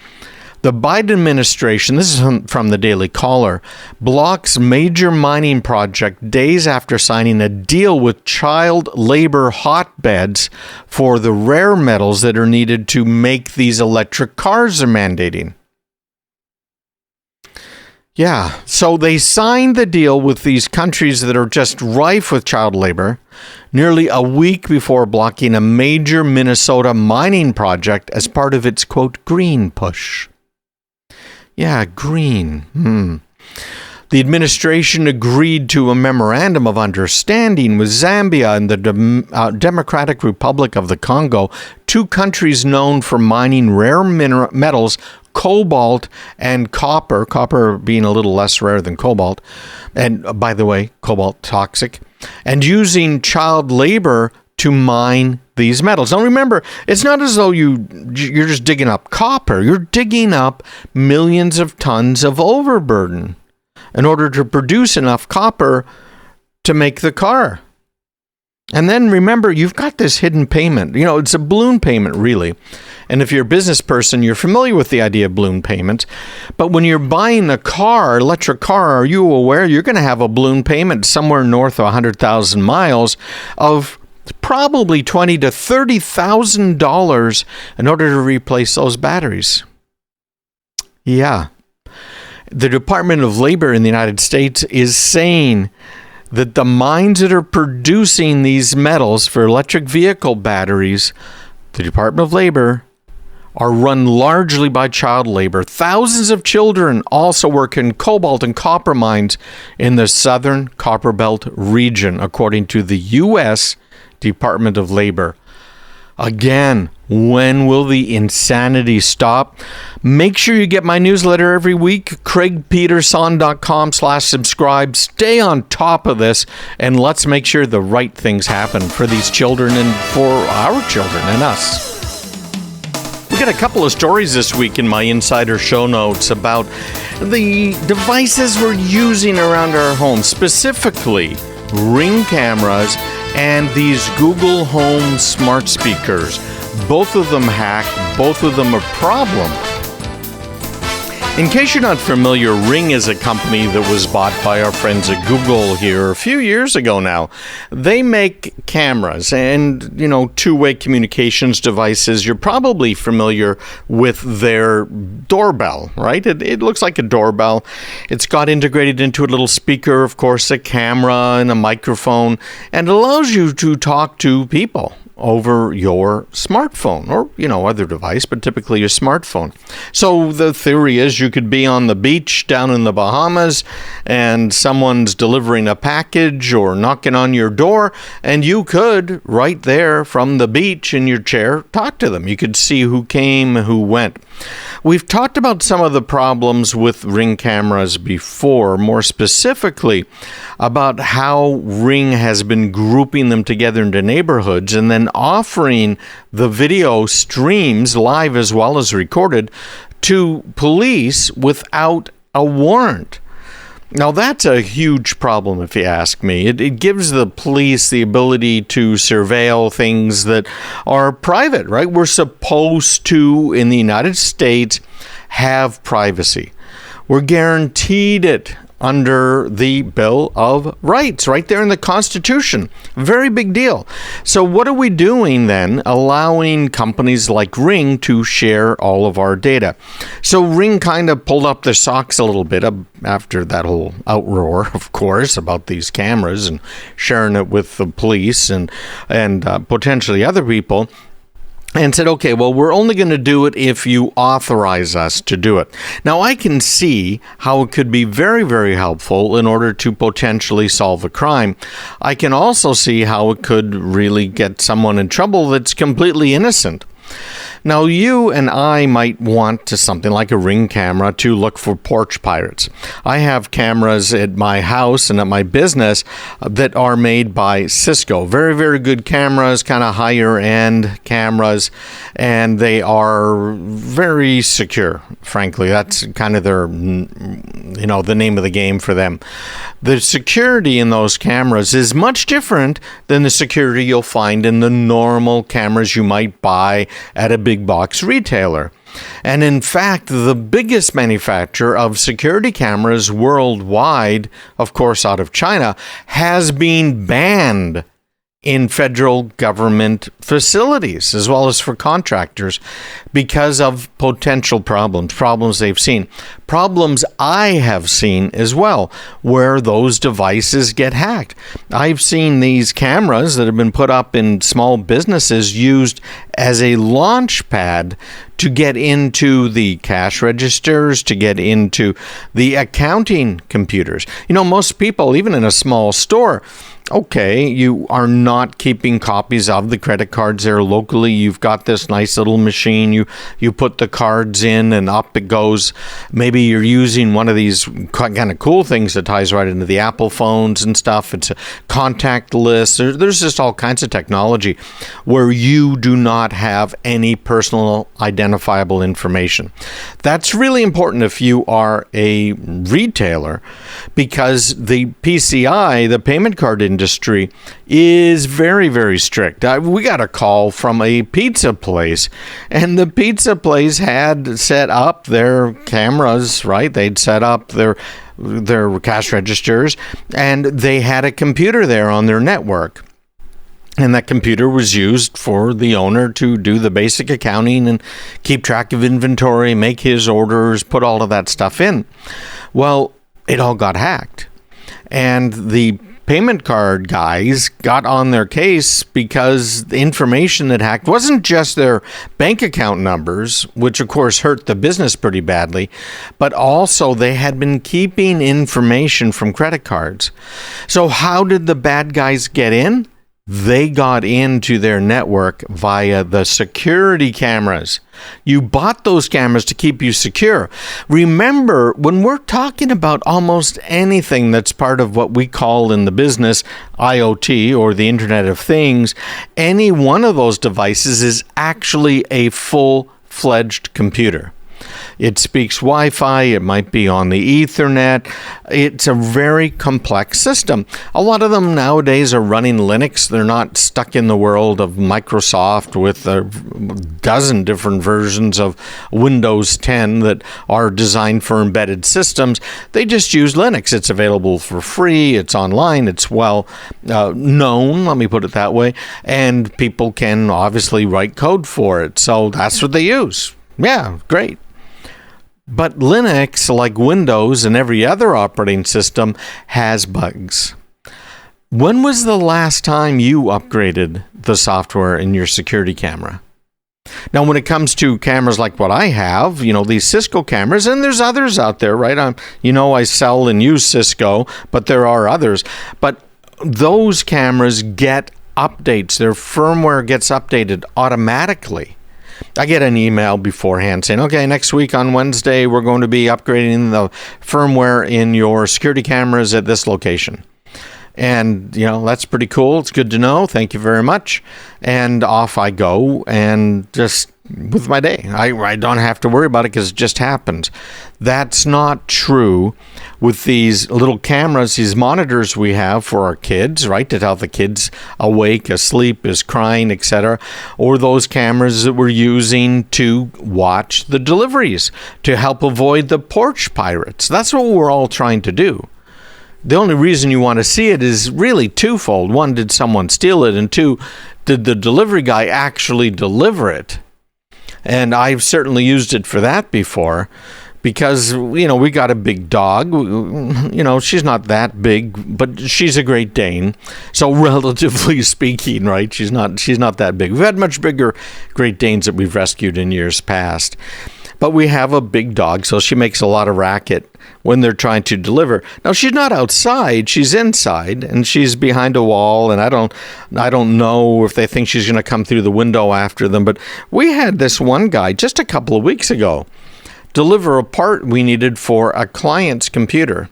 The Biden administration, this is from the Daily Caller, blocks major mining project days after signing a deal with child labor hotbeds for the rare metals that are needed to make these electric cars they're mandating. Yeah, so they signed the deal with these countries that are just rife with child labor nearly a week before blocking a major Minnesota mining project as part of its, quote, green push. Yeah, green. The administration agreed to a memorandum of understanding with Zambia and the Democratic Republic of the Congo, two countries known for mining rare metals, cobalt and copper, copper being a little less rare than cobalt, and by the way, cobalt toxic, and using child labor to mine these metals. Now remember, it's not as though you're just digging up copper, you're digging up millions of tons of overburden in order to produce enough copper to make the car. And then remember, you've got this hidden payment. You know, it's a balloon payment, really. And if you're a business person, you're familiar with the idea of balloon payments. But when you're buying a car, electric car, are you aware you're going to have a balloon payment somewhere north of 100,000 miles of probably $20,000 to $30,000 in order to replace those batteries? Yeah. The Department of Labor in the United States is saying that the mines that are producing these metals for electric vehicle batteries, the Department of Labor, are run largely by child labor. Thousands of children also work in cobalt and copper mines in the southern Copper Belt region, according to the U.S. Department of Labor. Again, when will the insanity stop? Make sure you get my newsletter every week, craigpeterson.com/subscribe. Stay on top of this, and let's make sure the right things happen for these children and for our children and us. We got a couple of stories this week in my insider show notes about the devices we're using around our home, specifically Ring cameras and these Google Home smart speakers. Both of them hacked, both of them a problem. In case you're not familiar, Ring is a company that was bought by our friends at Google here a few years ago now. They make cameras and, two-way communications devices. You're probably familiar with their doorbell, right? It looks like a doorbell. It's got integrated into a little speaker, of course, a camera and a microphone, and it allows you to talk to people over your smartphone or, other device, but typically your smartphone. So the theory is you could be on the beach down in the Bahamas and someone's delivering a package or knocking on your door, and you could, right there from the beach in your chair, talk to them. You could see who came, who went. We've talked about some of the problems with Ring cameras before, more specifically about how Ring has been grouping them together into neighborhoods and then offering the video streams, live as well as recorded, to police without a warrant. Now, that's a huge problem, if you ask me. It gives the police the ability to surveil things that are private, right? We're supposed to, in the United States, have privacy. We're guaranteed it under the Bill of Rights, right there in the Constitution. Very big deal. So what are we doing then, allowing companies like Ring to share all of our data? So Ring kind of pulled up their socks a little bit after that whole outroar, of course, about these cameras and sharing it with the police and potentially other people, and said, okay, well, we're only going to do it if you authorize us to do it. Now, I can see how it could be very, very helpful in order to potentially solve a crime. I can also see how it could really get someone in trouble that's completely innocent. Now, you and I might want something like a Ring camera to look for porch pirates. I have cameras at my house and at my business that are made by Cisco. Very, very good cameras, kind of higher end cameras, and they are very secure, frankly. That's kind of their, the name of the game for them. The security in those cameras is much different than the security you'll find in the normal cameras you might buy at a big box retailer. And in fact, the biggest manufacturer of security cameras worldwide, of course out of China, has been banned in federal government facilities as well as for contractors because of potential problems they've seen. Problems I have seen as well, where those devices get hacked. I've seen these cameras that have been put up in small businesses used as a launch pad to get into the cash registers, to get into the accounting computers. Most people, even in a small store, okay, you are not keeping copies of the credit cards there locally. You've got this nice little machine. You put the cards in and up it goes. Maybe you're using one of these kind of cool things that ties right into the Apple phones and stuff. It's a contact list. There's just all kinds of technology where you do not have any personal identifiable information. That's really important if you are a retailer, because the PCI, the payment card industry, is very, very strict. We got a call from a pizza place, and the pizza place had set up their cameras, right? They'd set up their cash registers, and they had a computer there on their network. And that computer was used for the owner to do the basic accounting and keep track of inventory, make his orders, put all of that stuff in. Well, it all got hacked. And the payment card guys got on their case because the information that hacked wasn't just their bank account numbers, which of course hurt the business pretty badly, but also they had been keeping information from credit cards. So how did the bad guys get in? They got into their network via the security cameras. You bought those cameras to keep you secure. Remember, when we're talking about almost anything that's part of what we call in the business IoT, or the Internet of Things, any one of those devices is actually a full-fledged computer. It speaks Wi-Fi, it might be on the Ethernet. It's a very complex system. A lot of them nowadays are running Linux. They're not stuck in the world of Microsoft with a dozen different versions of Windows 10 that are designed for embedded systems. They just use Linux. It's available for free, it's online, it's well known, let me put it that way, and people can obviously write code for it. So that's what they use. Yeah, great. But Linux, like Windows and every other operating system, has bugs. When was the last time you upgraded the software in your security camera? Now, when it comes to cameras like what I have, these Cisco cameras, and there's others out there, right? I sell and use Cisco, but there are others. But those cameras get updates. Their firmware gets updated automatically. I get an email beforehand saying, okay, next week on Wednesday, we're going to be upgrading the firmware in your security cameras at this location. And, that's pretty cool. It's good to know. Thank you very much. And off I go and just with my day. I don't have to worry about it because it just happens. That's not true with these little cameras, these monitors we have for our kids, right? To tell the kids awake, asleep, is crying, etc. Or those cameras that we're using to watch the deliveries to help avoid the porch pirates. That's what we're all trying to do. The only reason you want to see it is really twofold. One, did someone steal it? And two, did the delivery guy actually deliver it? And I've certainly used it for that before because, we got a big dog. She's not that big, but she's a Great Dane. So relatively speaking, right, she's not that big. We've had much bigger Great Danes that we've rescued in years past. But we have a big dog, so she makes a lot of racket when they're trying to deliver. Now, she's not outside, she's inside, and she's behind a wall, and I don't know if they think she's going to come through the window after them. But we had this one guy just a couple of weeks ago deliver a part we needed for a client's computer.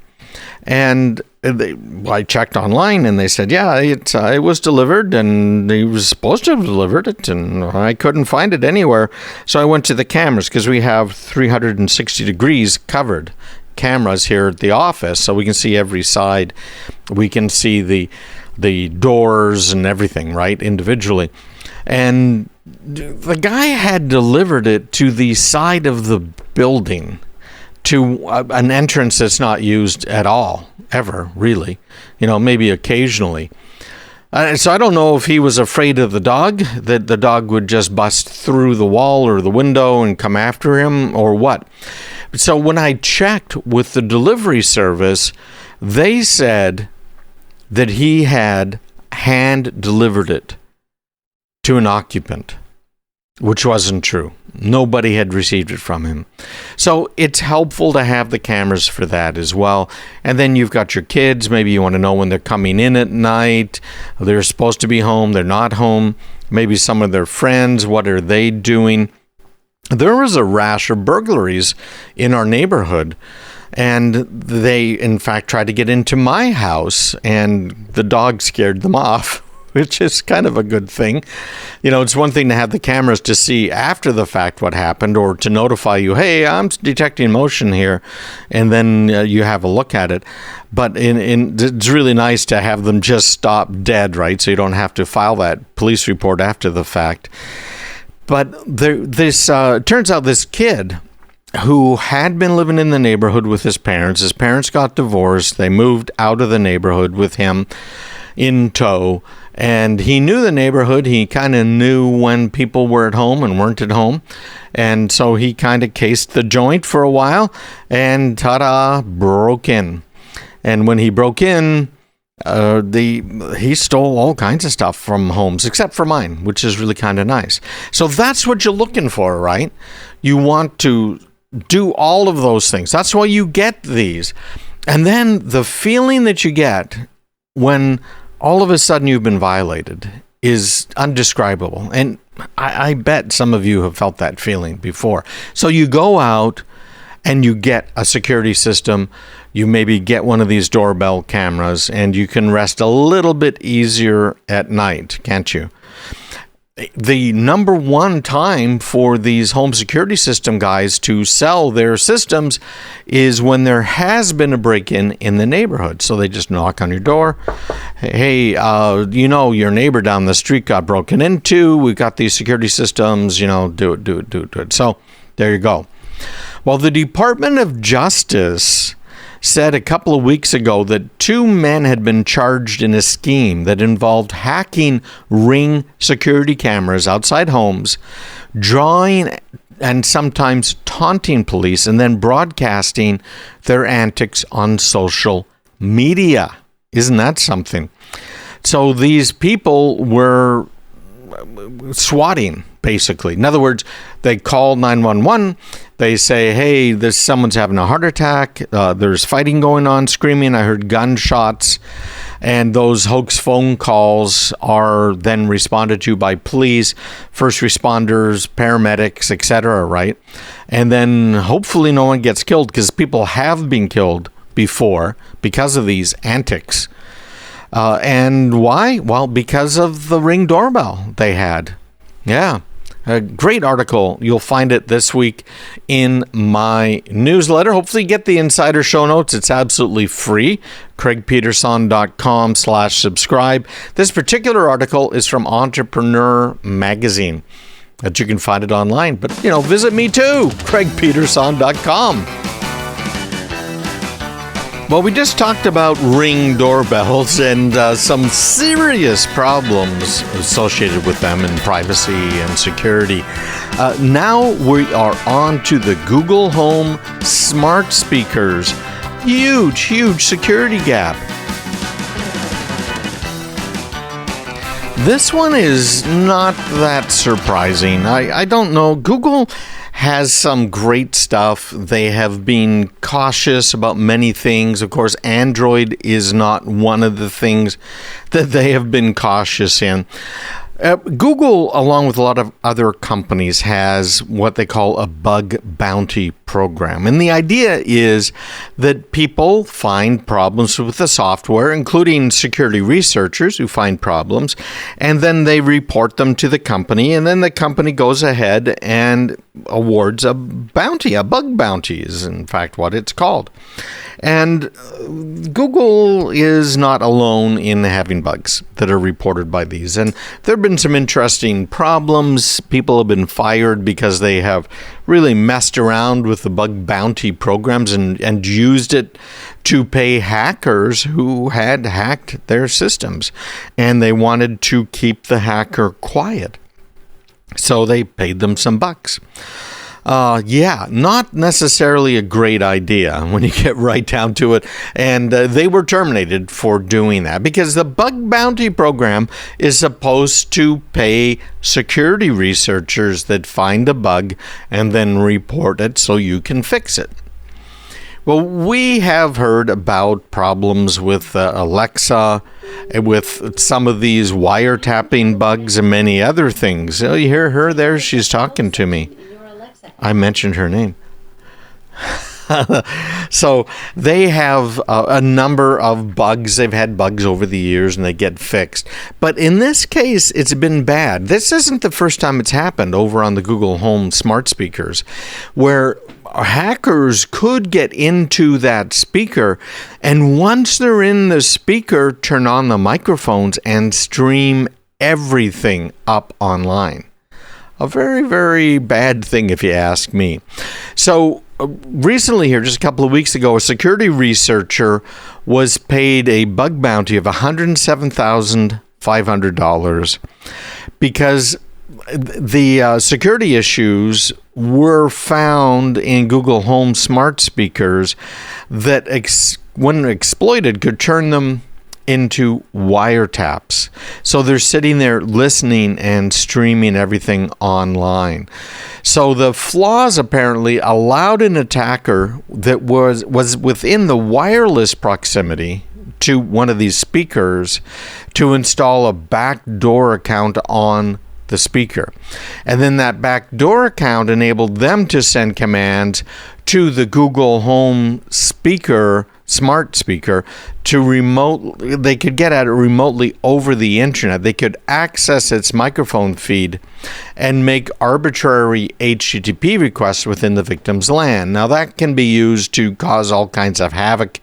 And I checked online, and they said, yeah, it was delivered, and he was supposed to have delivered it, and I couldn't find it anywhere. So I went to the cameras, because we have 360 degrees covered cameras here at the office, so we can see every side. We can see the doors and everything, right, individually. And the guy had delivered it to the side of the building, to an entrance that's not used at all, ever, really, maybe occasionally. So I don't know if he was afraid of the dog, that the dog would just bust through the wall or the window and come after him, or what. So when I checked with the delivery service, they said that he had hand delivered it to an occupant, which wasn't true. Nobody had received it from him. So it's helpful to have the cameras for that as well. And then you've got your kids. Maybe you want to know when they're coming in at night. They're supposed to be home. They're not home. Maybe some of their friends. What are they doing? There was a rash of burglaries in our neighborhood. And they, in fact, tried to get into my house. And the dog scared them off, which is kind of a good thing. It's one thing to have the cameras to see after the fact what happened, or to notify you, hey, I'm detecting motion here, and then you have a look at it. But it's really nice to have them just stop dead, right? So you don't have to file that police report after the fact. But turns out this kid who had been living in the neighborhood with his parents got divorced. They moved out of the neighborhood with him in tow. And he knew the neighborhood. He kind of knew when people were at home and weren't at home. And so he kind of cased the joint for a while and ta-da, broke in. And when he broke in, he stole all kinds of stuff from homes, except for mine, which is really kind of nice. So that's what you're looking for, right? You want to do all of those things. That's why you get these. And then the feeling that you get when all of a sudden you've been violated is undescribable. And I bet some of you have felt that feeling before. So you go out and you get a security system. You maybe get one of these doorbell cameras, and you can rest a little bit easier at night, can't you? The number one time for these home security system guys to sell their systems is when there has been a break-in in the neighborhood. So they just knock on your door. Hey, your neighbor down the street got broken into. We've got these security systems, do it. So there you go. Well, the Department of Justice said a couple of weeks ago that 2 men had been charged in a scheme that involved hacking Ring security cameras outside homes, drawing and sometimes taunting police, and then broadcasting their antics on social media. Isn't that something? So these people were swatting, basically. In other words, they call 911. They say, hey, someone's having a heart attack. There's fighting going on, screaming. I heard gunshots. And those hoax phone calls are then responded to by police, first responders, paramedics, etc., right? And then hopefully no one gets killed, because people have been killed before because of these antics. And why? Well, because of the Ring doorbell they had. Yeah. A great article. You'll find it this week in my newsletter. Hopefully you get the insider show notes. It's absolutely free. craigpeterson.com/subscribe. This particular article is from Entrepreneur Magazine. But you can find it online. But, visit me too. craigpeterson.com. Well, we just talked about Ring doorbells and some serious problems associated with them in privacy and security. Now we are on to the Google Home smart speakers. Huge security gap. This one is not that surprising. I don't know. Google has some great stuff. They have been cautious about many things. Of course, Android is not one of the things that they have been cautious in. Google, along with a lot of other companies, has what they call a bug bounty program. And the idea is that people find problems with the software, including security researchers who find problems, and then they report them to the company, and then the company goes ahead and awards a bounty. A bug bounty is, in fact, what it's called. And Google is not alone in having bugs that are reported by these. And there have been some interesting problems. People have been fired because they have really messed around with the bug bounty programs and used it to pay hackers who had hacked their systems. And they wanted to keep the hacker quiet. So they paid them some bucks. Not necessarily a great idea when you get right down to it. And they were terminated for doing that because the bug bounty program is supposed to pay security researchers that find a bug and then report it so you can fix it. Well, we have heard about problems with Alexa, with some of these wiretapping bugs and many other things. Oh, you hear her there? She's talking to me. I mentioned her name. So they have a number of bugs. They've had bugs over the years and they get fixed. But in this case, it's been bad. This isn't the first time it's happened over on the Google Home smart speakers, where hackers could get into that speaker, and once they're in the speaker, turn on the microphones and stream everything up online. A very, very bad thing, if you ask me. So recently here, just a couple of weeks ago, a security researcher was paid a bug bounty of $107,500 because the security issues were found in Google Home smart speakers that, when exploited, could turn them into wiretaps. So they're sitting there listening and streaming everything online. So the flaws apparently allowed an attacker that was within the wireless proximity to one of these speakers to install a backdoor account on the speaker. And then that backdoor account enabled them to send commands to the Google Home speaker, smart speaker, they could get at it remotely over the internet. They could access its microphone feed and make arbitrary HTTP requests within the victim's LAN. Now that can be used to cause all kinds of havoc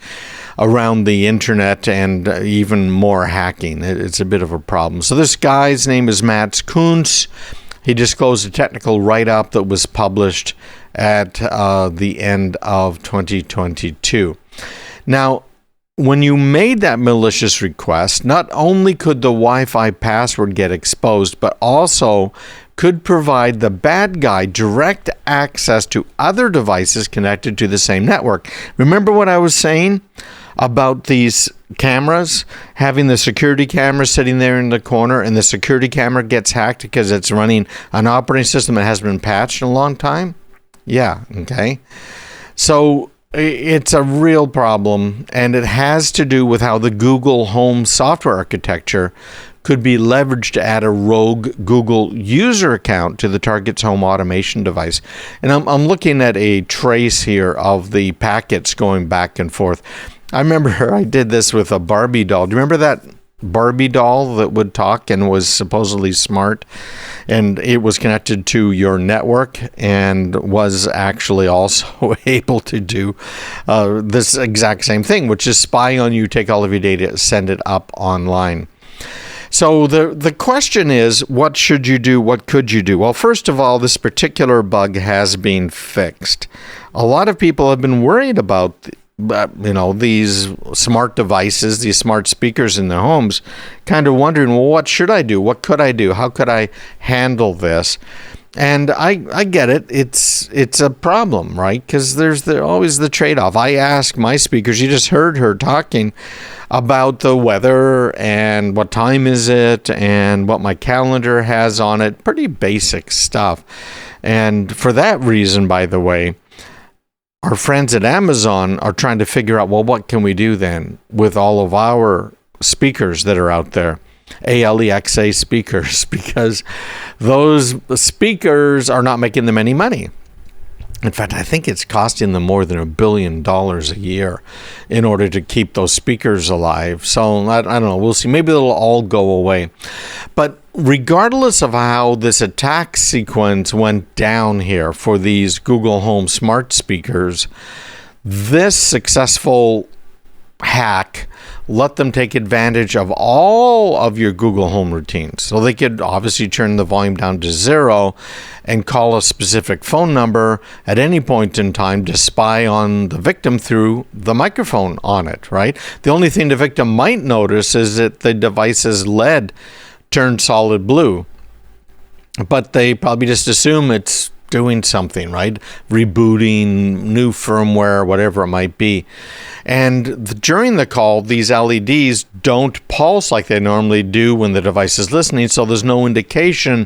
around the internet and even more hacking. It's a bit of a problem. So this guy's name is Mats Kuntz. He disclosed a technical write-up that was published at the end of 2022. Now, when you made that malicious request, not only could the Wi-Fi password get exposed, but also could provide the bad guy direct access to other devices connected to the same network. Remember what I was saying about these cameras, having the security camera sitting there in the corner, and the security camera gets hacked because it's running an operating system that hasn't been patched in a long time? Yeah, okay. So it's a real problem, and it has to do with how the Google Home software architecture could be leveraged to add a rogue Google user account to the target's home automation device. And I'm looking at a trace here of the packets going back and forth. I remember I did this with a Barbie doll. Do you remember that Barbie doll that would talk and was supposedly smart? And it was connected to your network and was actually also able to do this exact same thing, which is spy on you, take all of your data, send it up online. So the question is, what should you do? What could you do? Well, first of all, this particular bug has been fixed. A lot of people have been worried about these smart devices, these smart speakers in their homes, kind of wondering, well, what should I do? What could I do? How could I handle this? And I get it. It's a problem, right? Because there's always the trade-off. I ask my speakers, you just heard her talking about the weather and what time is it and what my calendar has on it. Pretty basic stuff. And for that reason, by the way, our friends at Amazon are trying to figure out, well, what can we do then with all of our speakers that are out there? Alexa speakers, because those speakers are not making them any money. In fact, I think it's costing them more than $1 billion a year in order to keep those speakers alive. So I don't know. We'll see. Maybe it'll all go away. But regardless of how this attack sequence went down here for these Google Home smart speakers, this successful hack let them take advantage of all of your Google Home routines. So they could obviously turn the volume down to 0 and call a specific phone number at any point in time to spy on the victim through the microphone on it, right? The only thing the victim might notice is that the device's LED turned solid blue. But they probably just assume it's doing something, right? Rebooting, new firmware, whatever it might be. And during the call, these LEDs don't pulse like they normally do when the device is listening, so there's no indication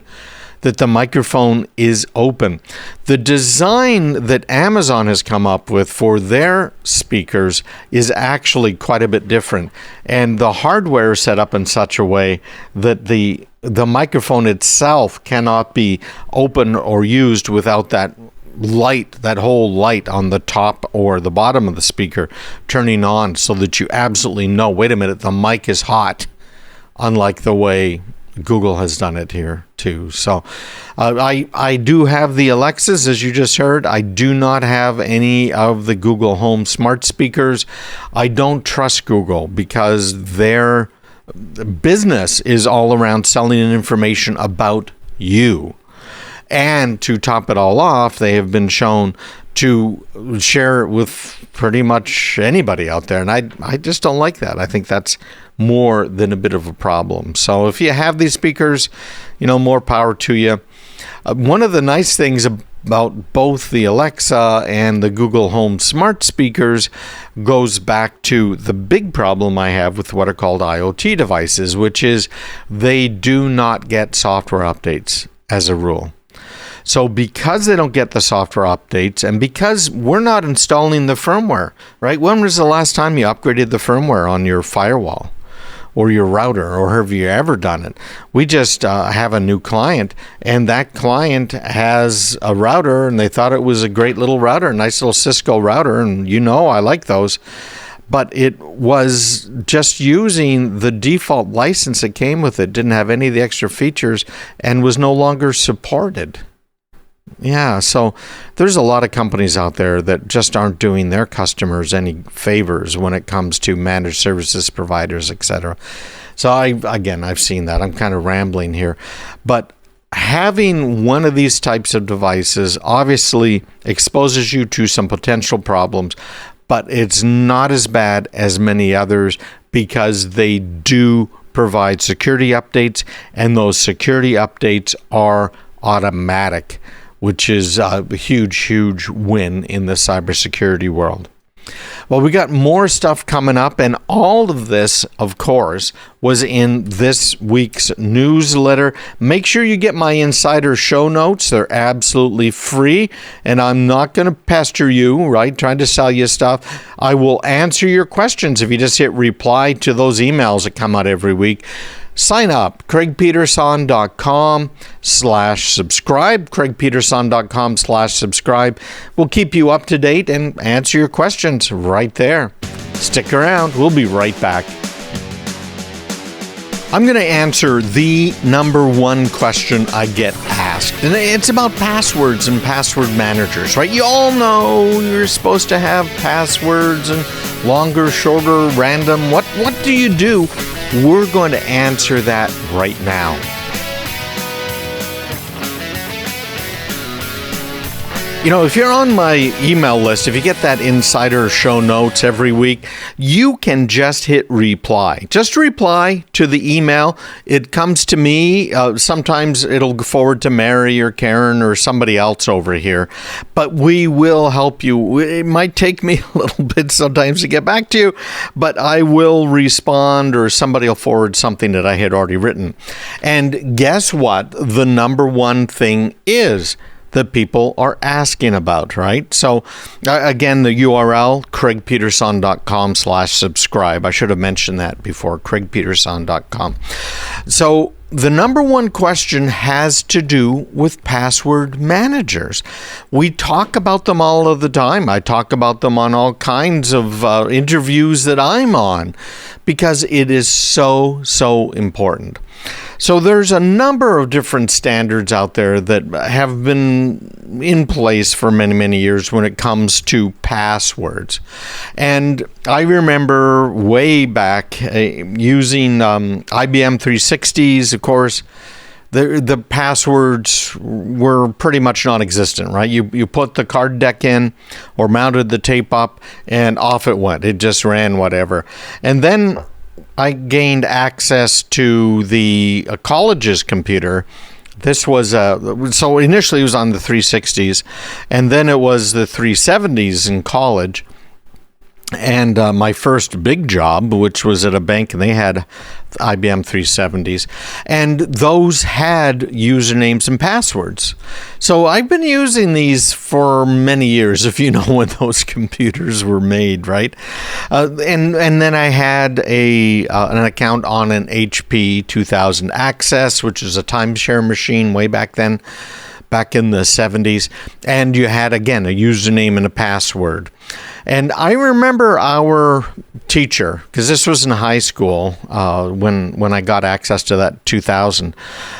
that the microphone is open. The design that Amazon has come up with for their speakers is actually quite a bit different. And the hardware is set up in such a way that the microphone itself cannot be open or used without that light, that whole light on the top or the bottom of the speaker turning on so that you absolutely know, wait a minute, the mic is hot, unlike the way Google has done it here too. So I do have the Alexas, as you just heard. I do not have any of the Google Home smart speakers. I don't trust Google because their business is all around selling information about you. And to top it all off, they have been shown to share it with pretty much anybody out there. And I just don't like that. I think that's more than a bit of a problem. So if you have these speakers, more power to you. One of the nice things about both the Alexa and the Google Home smart speakers goes back to the big problem I have with what are called IoT devices, which is they do not get software updates as a rule. So because they don't get the software updates and because we're not installing the firmware, right? When was the last time you upgraded the firmware on your firewall or your router, or have you ever done it? We just have a new client, and that client has a router, and they thought it was a great little router, a nice little Cisco router, and I like those. But it was just using the default license that came with it, didn't have any of the extra features, and was no longer supported. Yeah, so there's a lot of companies out there that just aren't doing their customers any favors when it comes to managed services providers, etc. So I've seen that. I'm kind of rambling here. But having one of these types of devices obviously exposes you to some potential problems, but it's not as bad as many others because they do provide security updates, and those security updates are automatic, which is a huge, huge win in the cybersecurity world. Well, we got more stuff coming up, and all of this, of course, was in this week's newsletter. Make sure you get my insider show notes. They're absolutely free, and I'm not going to pester you, right, trying to sell you stuff. I will answer your questions if you just hit reply to those emails that come out every week. Sign up, craigpeterson.com/subscribe, craigpeterson.com/subscribe. We'll keep you up to date and answer your questions right there. Stick around. We'll be right back. I'm going to answer the number one question I get asked, and it's about passwords and password managers, right? You all know you're supposed to have passwords and longer, shorter, random. What do you do? We're going to answer that right now. You know, if you're on my email list, if you get that insider show notes every week, you can just hit reply. Just reply to the email. It comes to me. Sometimes it'll forward to Mary or Karen or somebody else over here. But we will help you. It might take me a little bit sometimes to get back to you, but I will respond, or somebody will forward something that I had already written. And guess what? The number one thing is that people are asking about, right? So again, the URL, craigpeterson.com/subscribe. I should have mentioned that before, craigpeterson.com. So the number one question has to do with password managers. We talk about them all of the time. I talk about them on all kinds of interviews that I'm on because it is so important. So there's a number of different standards out there that have been in place for many years when it comes to passwords. And I remember way back using IBM 360s, of course. The passwords were pretty much non-existent, right? You put the card deck in or mounted the tape up and off it went. It just ran whatever. And then I gained access to the college's computer. This was so initially it was on the 360s, and then it was the 370s in college. And my first big job, which was at a bank, and they had IBM 370s, and those had usernames and passwords. So I've been using these for many years, if you know when those computers were made, right? And then I had an account on an HP 2000 Access, which is a timeshare machine way back then, back in the 70s, and you had, again, a username and a password. And I remember our teacher, because this was in high school when I got access to that 2000,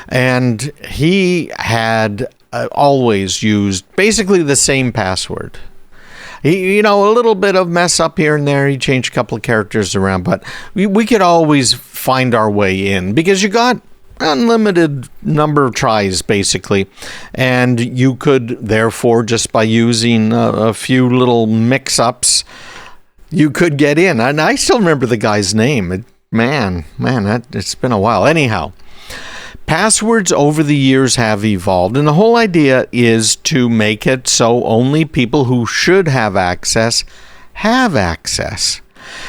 and he had always used basically the same password. He, a little bit of mess up here and there. He changed a couple of characters around, but we could always find our way in because you got unlimited number of tries, basically, and you could therefore, just by using a few little mix-ups, you could get in. And I still remember the guy's name. It's been a while. Anyhow, passwords over the years have evolved, and the whole idea is to make it so only people who should have access have access.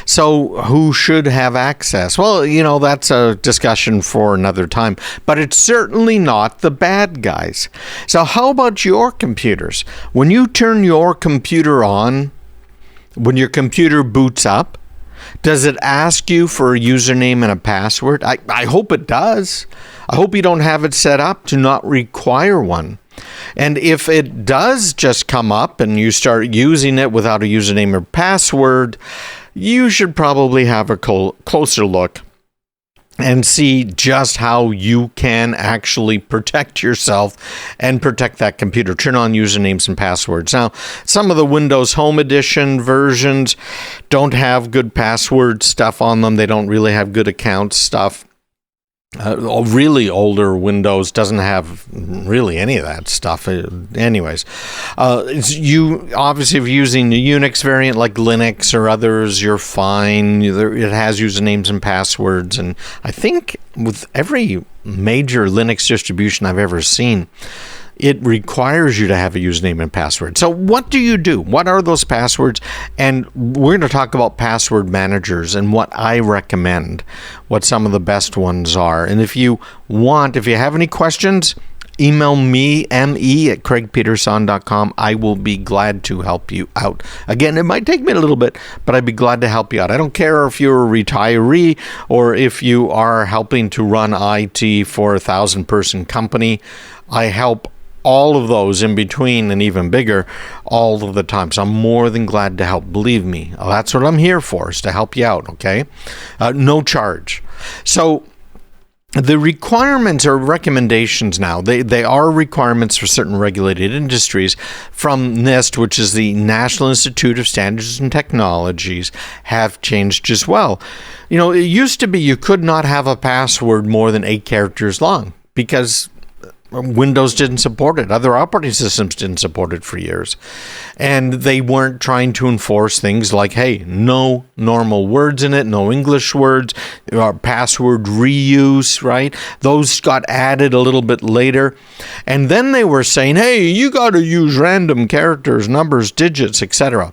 So who should have access? Well, that's a discussion for another time, but it's certainly not the bad guys. So how about your computers? When you turn your computer on, when your computer boots up, does it ask you for a username and a password? I hope it does. I hope you don't have it set up to not require one. And if it does just come up and you start using it without a username or password, you should probably have a closer look and see just how you can actually protect yourself and protect that computer. Turn on usernames and passwords. Now, some of the Windows Home Edition versions don't have good password stuff on them. They don't really have good account stuff. Really older Windows doesn't have really any of that stuff. Anyways, you obviously, if you're using the Unix variant like Linux or others, you're fine. It has usernames and passwords, and I think with every major Linux distribution I've ever seen, it requires you to have a username and password. So what do you do? What are those passwords? And we're going to talk about password managers and what I recommend, what some of the best ones are. And if you have any questions, email me, me@craigpeterson.com. I will be glad to help you out. Again, it might take me a little bit, but I'd be glad to help you out. I don't care if you're a retiree or if you are helping to run IT for a 1,000-person company. I help all of those in between and even bigger all of the time. So I'm more than glad to help. Believe me, that's what I'm here for, is to help you out, okay? No charge. So the requirements or recommendations now, they are requirements for certain regulated industries from NIST, which is the National Institute of Standards and Technologies, have changed as well. It used to be you could not have a password more than 8 characters long because Windows didn't support it. Other operating systems didn't support it for years. And they weren't trying to enforce things like, hey, no normal words in it, no English words, password reuse, right? Those got added a little bit later. And then they were saying, hey, you got to use random characters, numbers, digits, etc.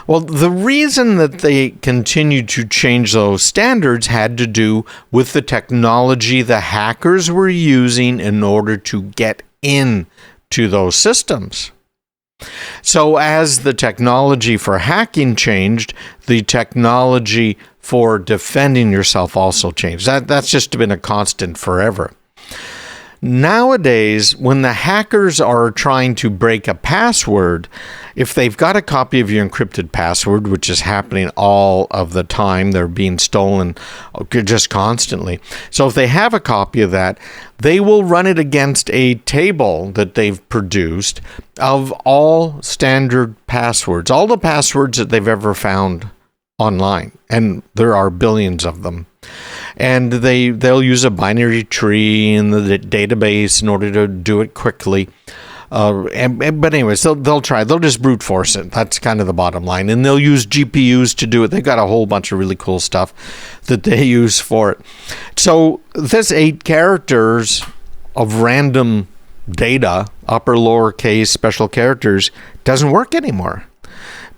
Well, the reason that they continued to change those standards had to do with the technology the hackers were using in order to get into those systems. So as the technology for hacking changed, the technology for defending yourself also changed. That's just been a constant forever. Nowadays, when the hackers are trying to break a password, if they've got a copy of your encrypted password, which is happening all of the time, they're being stolen just constantly. So if they have a copy of that, they will run it against a table that they've produced of all standard passwords, all the passwords that they've ever found online. And there are billions of them. And they'll use a binary tree in the database in order to do it quickly. But anyways, they'll try. They'll just brute force it. That's kind of the bottom line. And they'll use GPUs to do it. They've got a whole bunch of really cool stuff that they use for it. So this 8 characters of random data, upper, lowercase, special characters, doesn't work anymore,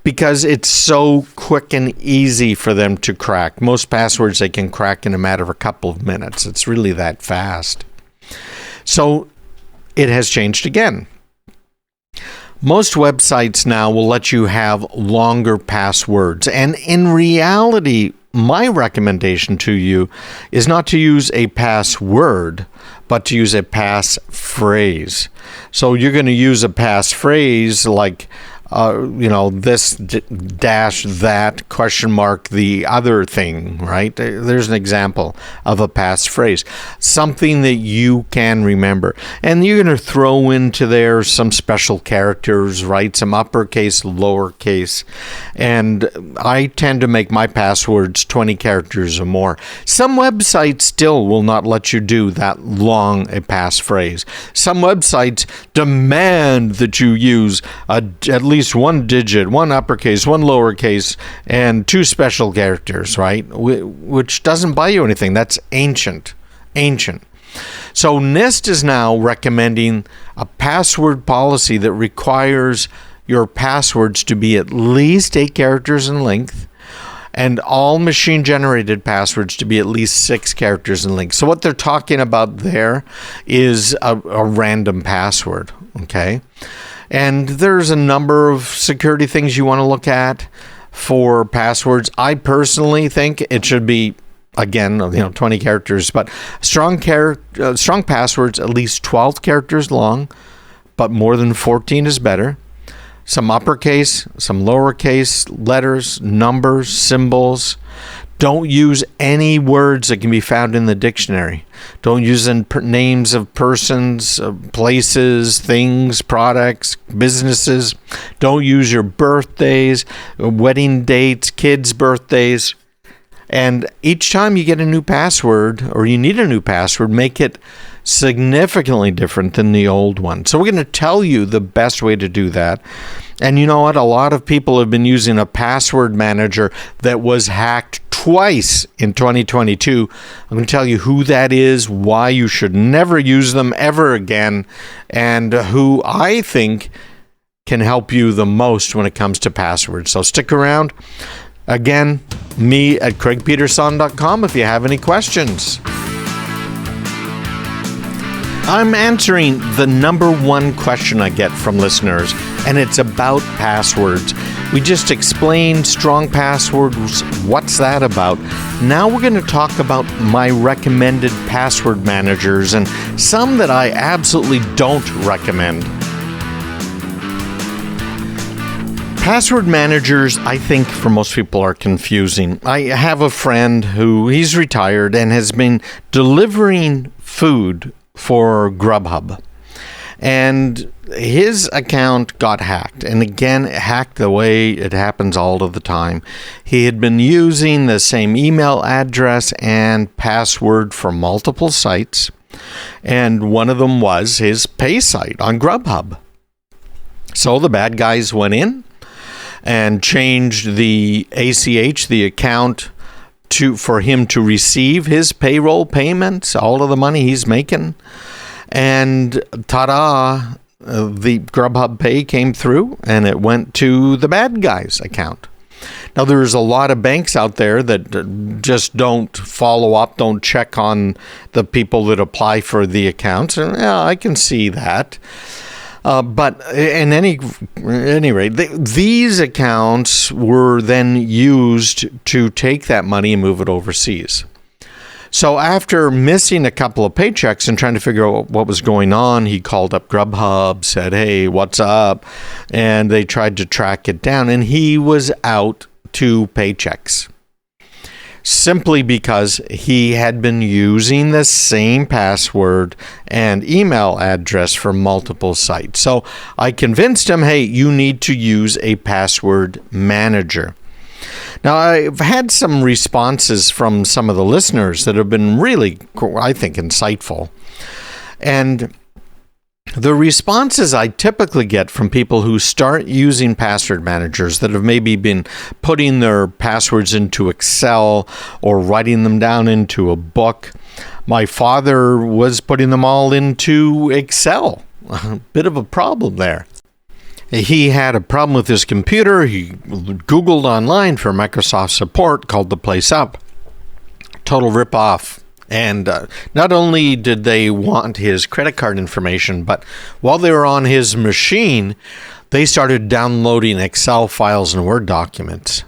because it's so quick and easy for them to crack. Most passwords they can crack in a matter of a couple of minutes. It's really that fast. So it has changed again. Most websites now will let you have longer passwords. And in reality, my recommendation to you is not to use a password, but to use a passphrase. So you're going to use a passphrase like, this dash that question mark the other thing, right? There's an example of a passphrase, something that you can remember. And you're going to throw into there some special characters, right? Some uppercase, lowercase. And I tend to make my passwords 20 characters or more. Some websites still will not let you do that long a passphrase. Some websites demand that you use at least one digit, one uppercase, one lowercase, and 2 special characters, right? Which doesn't buy you anything. That's ancient. So NIST is now recommending a password policy that requires your passwords to be at least 8 characters in length, and all machine-generated passwords to be at least 6 characters in length. So what they're talking about there is a random password, okay? And there's a number of security things you want to look at for passwords. I personally think it should be, again, 20 characters, but strong passwords, at least 12 characters long, but more than 14 is better. Some uppercase, some lowercase letters, numbers, symbols. Don't use any words that can be found in the dictionary. Don't use names of persons, places, things, products, businesses. Don't use your birthdays, wedding dates, kids' birthdays. And each time you get a new password or you need a new password, make it significantly different than the old one. So we're going to tell you the best way to do that. And you know what? A lot of people have been using a password manager that was hacked twice in 2022. I'm going to tell you who that is, why you should never use them ever again, and who I think can help you the most when it comes to passwords. So stick around. Again, me at craigpeterson.com if you have any questions. I'm answering the number one question I get from listeners, and it's about passwords. We just explained strong passwords. What's that about? Now we're going to talk about my recommended password managers and some that I absolutely don't recommend. Password managers, I think, for most people are confusing. I have a friend who he's retired and has been delivering food for Grubhub. And his account got hacked. And again, hacked the way it happens all of the time. He had been using the same email address and password for multiple sites. And one of them was his pay site on Grubhub. So the bad guys went in and changed the ACH, the account, for him to receive his payroll payments, all of the money he's making. And ta-da, the Grubhub Pay came through and it went to the bad guy's account. Now, there's a lot of banks out there that just don't follow up, don't check on the people that apply for the accounts. And yeah, I can see that. But in any rate, these accounts were then used to take that money and move it overseas. So after missing a couple of paychecks and trying to figure out what was going on, he called up Grubhub, said, "Hey, what's up?" And they tried to track it down, and he was out 2 paychecks. Simply because he had been using the same password and email address for multiple sites. So I convinced him, hey, you need to use a password manager. Now, I've had some responses from some of the listeners that have been really, I think, insightful. And the responses I typically get from people who start using password managers that have maybe been putting their passwords into Excel or writing them down into a book. My father was putting them all into Excel. A bit of a problem there. He had a problem with his computer. He Googled online for Microsoft support, called the place up. Total ripoff. And not only did they want his credit card information, but while they were on his machine, they started downloading Excel files and Word documents,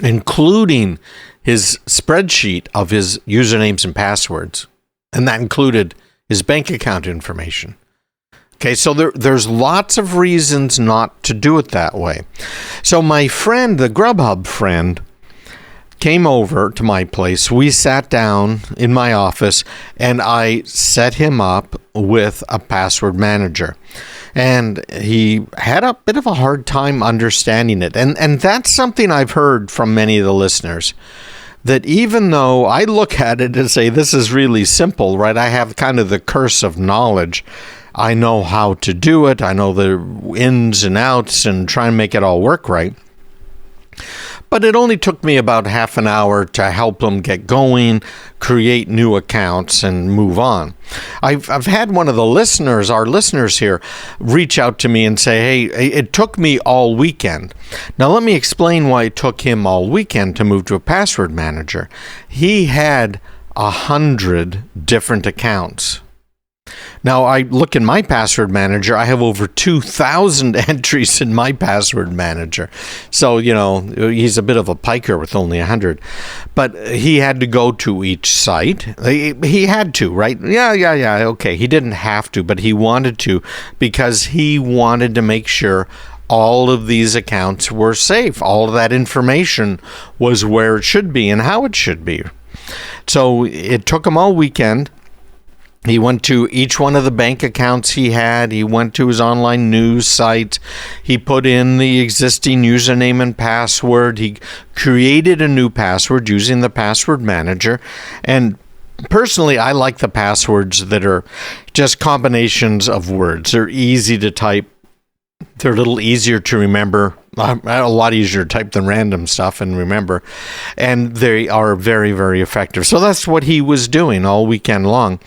including his spreadsheet of his usernames and passwords. And that included his bank account information. Okay, so there's lots of reasons not to do it that way. So my friend, the Grubhub friend, came over to my place. We sat down in my office and I set him up with a password manager. And he had a bit of a hard time understanding it. And that's something I've heard from many of the listeners. That even though I look at it and say, this is really simple, right? I have kind of the curse of knowledge. I know how to do it. I know the ins and outs and try and make it all work right. But it only took me about half an hour to help them get going, create new accounts, and move on. I've had one of the listeners, our listeners here, reach out to me and say, hey, it took me all weekend. Now, let me explain why it took him all weekend to move to a password manager. He had 100 different accounts. Now, I look in my password manager, I have over 2,000 entries in my password manager. So, he's a bit of a piker with only 100. But he had to go to each site. He had to, right? Yeah, okay. He didn't have to, but he wanted to because he wanted to make sure all of these accounts were safe. All of that information was where it should be and how it should be. So it took him all weekend. He went to each one of the bank accounts he had. He went to his online news site. He put in the existing username and password. He created a new password using the password manager. And personally, I like the passwords that are just combinations of words. They're easy to type. They're a little easier to remember. A lot easier to type than random stuff and remember. And they are very, very effective. So that's what he was doing all weekend long.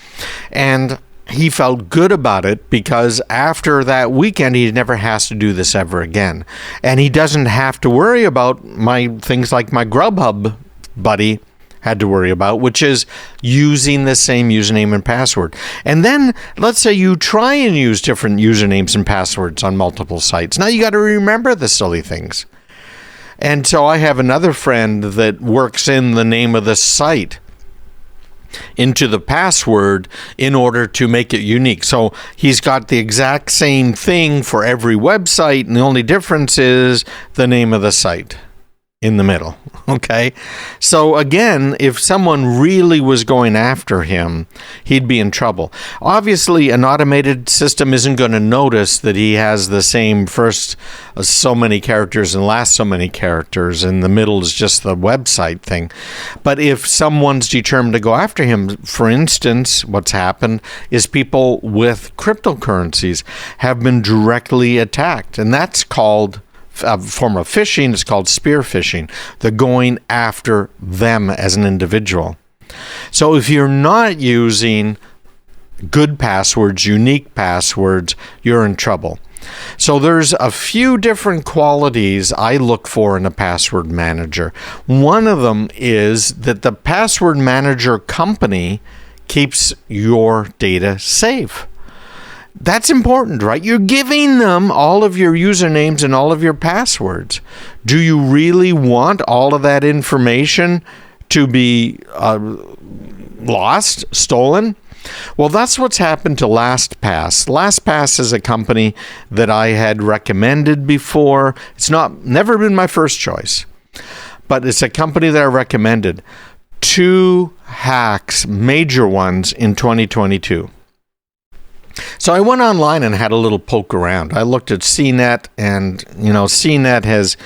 And he felt good about it because after that weekend, he never has to do this ever again. And he doesn't have to worry about things like my Grubhub buddy had to worry about, which is using the same username and password. And then let's say you try and use different usernames and passwords on multiple sites. Now you got to remember the silly things. And so I have another friend that works in the name of the site into the password in order to make it unique. So he's got the exact same thing for every website, and the only difference is the name of the site in the middle. Okay. So again, if someone really was going after him, he'd be in trouble. Obviously, an automated system isn't going to notice that he has the same first so many characters and last so many characters, and the middle is just the website thing. But if someone's determined to go after him, for instance, what's happened is people with cryptocurrencies have been directly attacked, and that's called a form of phishing. It's called spear phishing. They're going after them as an individual. So if you're not using good passwords, unique passwords, you're in trouble. So there's a few different qualities I look for in a password manager. One of them is that the password manager company keeps your data safe. That's important, right? You're giving them all of your usernames and all of your passwords. Do you really want all of that information to be lost, stolen? Well, that's what's happened to LastPass. LastPass is a company that I had recommended before. It's never been my first choice, but it's a company that I recommended. 2 hacks, major ones, in 2022. So I went online and had a little poke around. I looked at CNET, and, CNET has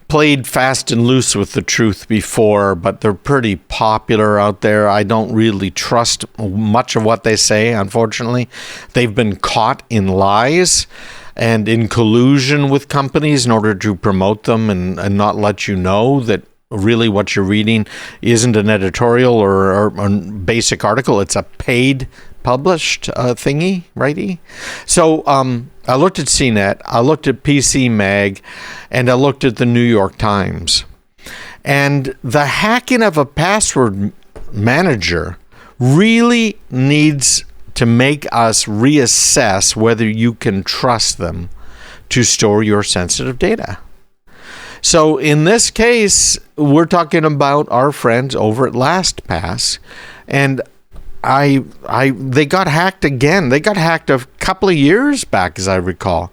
played fast and loose with the truth before, but they're pretty popular out there. I don't really trust much of what they say, unfortunately. They've been caught in lies and in collusion with companies in order to promote them and not let you know that really what you're reading isn't an editorial or a basic article. It's a paid published thingy, righty? So I looked at CNET, I looked at PC Mag, and I looked at the New York Times. And the hacking of a password manager really needs to make us reassess whether you can trust them to store your sensitive data. So in this case, we're talking about our friends over at LastPass, and they got hacked again. They got hacked a couple of years back, as I recall.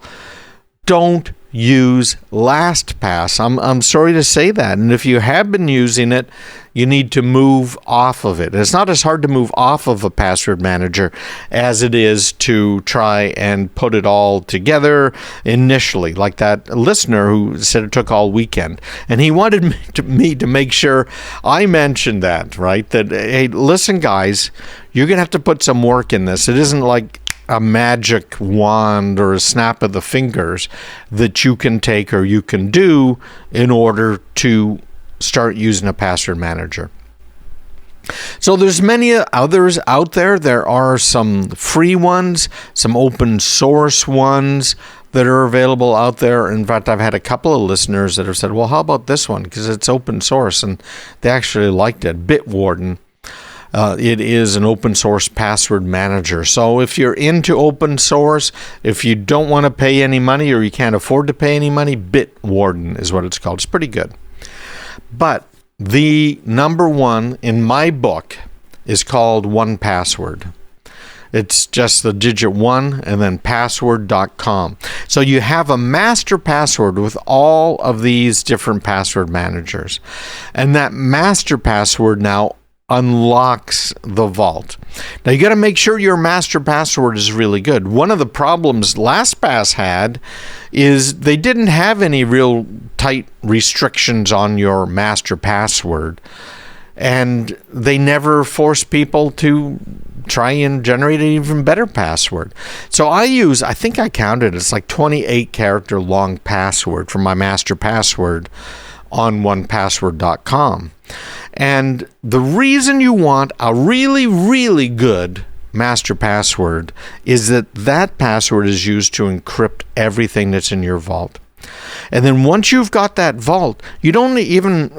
Don't use LastPass. I'm sorry to say that. And if you have been using it, you need to move off of it. It's not as hard to move off of a password manager as it is to try and put it all together initially, like that listener who said it took all weekend. And he wanted me to make sure I mentioned that, right? That, hey, listen, guys, you're going to have to put some work in this. It isn't like a magic wand or a snap of the fingers that you can take or you can do in order to start using a password manager. So there's many others out there. There are some free ones, some open source ones that are available out there. In fact, I've had a couple of listeners that have said, well, how about this one? Because it's open source, and they actually liked it. Bitwarden. It is an open source password manager. So if you're into open source, if you don't want to pay any money or you can't afford to pay any money, Bitwarden is what it's called. It's pretty good. But the number one in my book is called 1Password. It's just the digit 1 and then password.com. So you have a master password with all of these different password managers. And that master password now unlocks the vault. Now you got to make sure your master password is really good. One of the problems LastPass had is they didn't have any real tight restrictions on your master password, and they never forced people to try and generate an even better password. So I think I counted, it's like 28 character long password for my master password on 1password.com. And the reason you want a really, really good master password is that password is used to encrypt everything that's in your vault. And then once you've got that vault, you don't even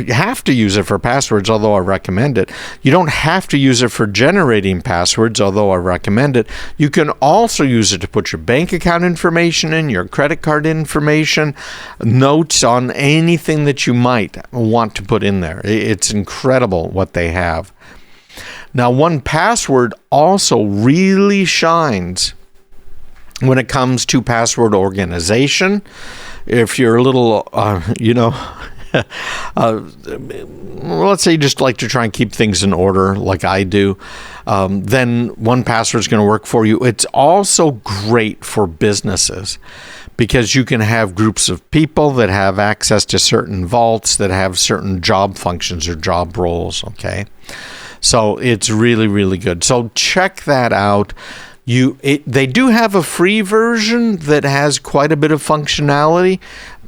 have to use it for passwords, although I recommend it. You don't have to use it for generating passwords, although I recommend it. You can also use it to put your bank account information in, your credit card information, notes on anything that you might want to put in there. It's incredible what they have. Now, 1Password also really shines when it comes to password organization. If you're a little, let's say you just like to try and keep things in order like I do, then 1Password is going to work for you. It's also great for businesses because you can have groups of people that have access to certain vaults that have certain job functions or job roles, okay? So it's really, really good. So check that out. They do have a free version that has quite a bit of functionality,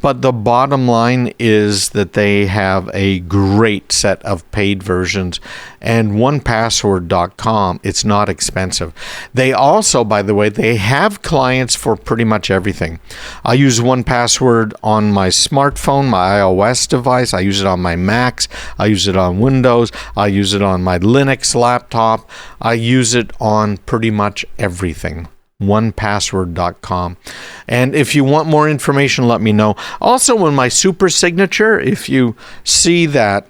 but the bottom line is that they have a great set of paid versions. And 1password.com, it's not expensive. They also, by the way, they have clients for pretty much everything. I use 1Password on my smartphone, my iOS device. I use it on my Macs. I use it on Windows. I use it on my Linux laptop. I use it on pretty much everything. 1password.com. And if you want more information, let me know. Also, in my super signature, if you see that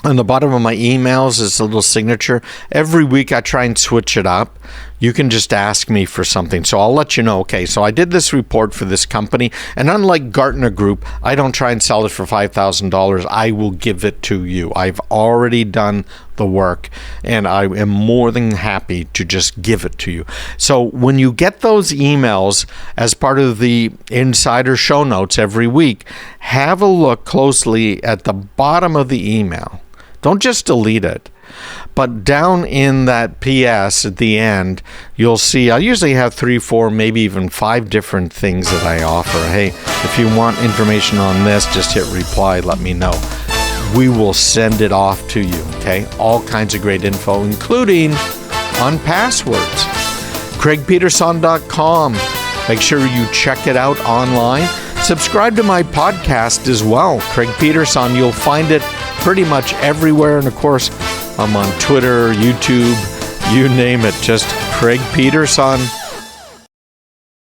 on the bottom of my emails is a little signature. Every week I try and switch it up. You can just ask me for something. So I'll let you know, okay, so I did this report for this company, and unlike Gartner Group, I don't try and sell it for $5,000. I will give it to you. I've already done the work, and I am more than happy to just give it to you. So when you get those emails as part of the Insider show notes every week, have a look closely at the bottom of the email. Don't just delete it. But down in that PS at the end, you'll see I usually have 3, 4, maybe even 5 different things that I offer. Hey, if you want information on this, just hit reply, let me know. We will send it off to you, okay? All kinds of great info, including on passwords. CraigPeterson.com. Make sure you check it out online. Subscribe to my podcast as well, Craig Peterson. You'll find it pretty much everywhere. And of course, I'm on Twitter, YouTube, you name it, just Craig Peterson.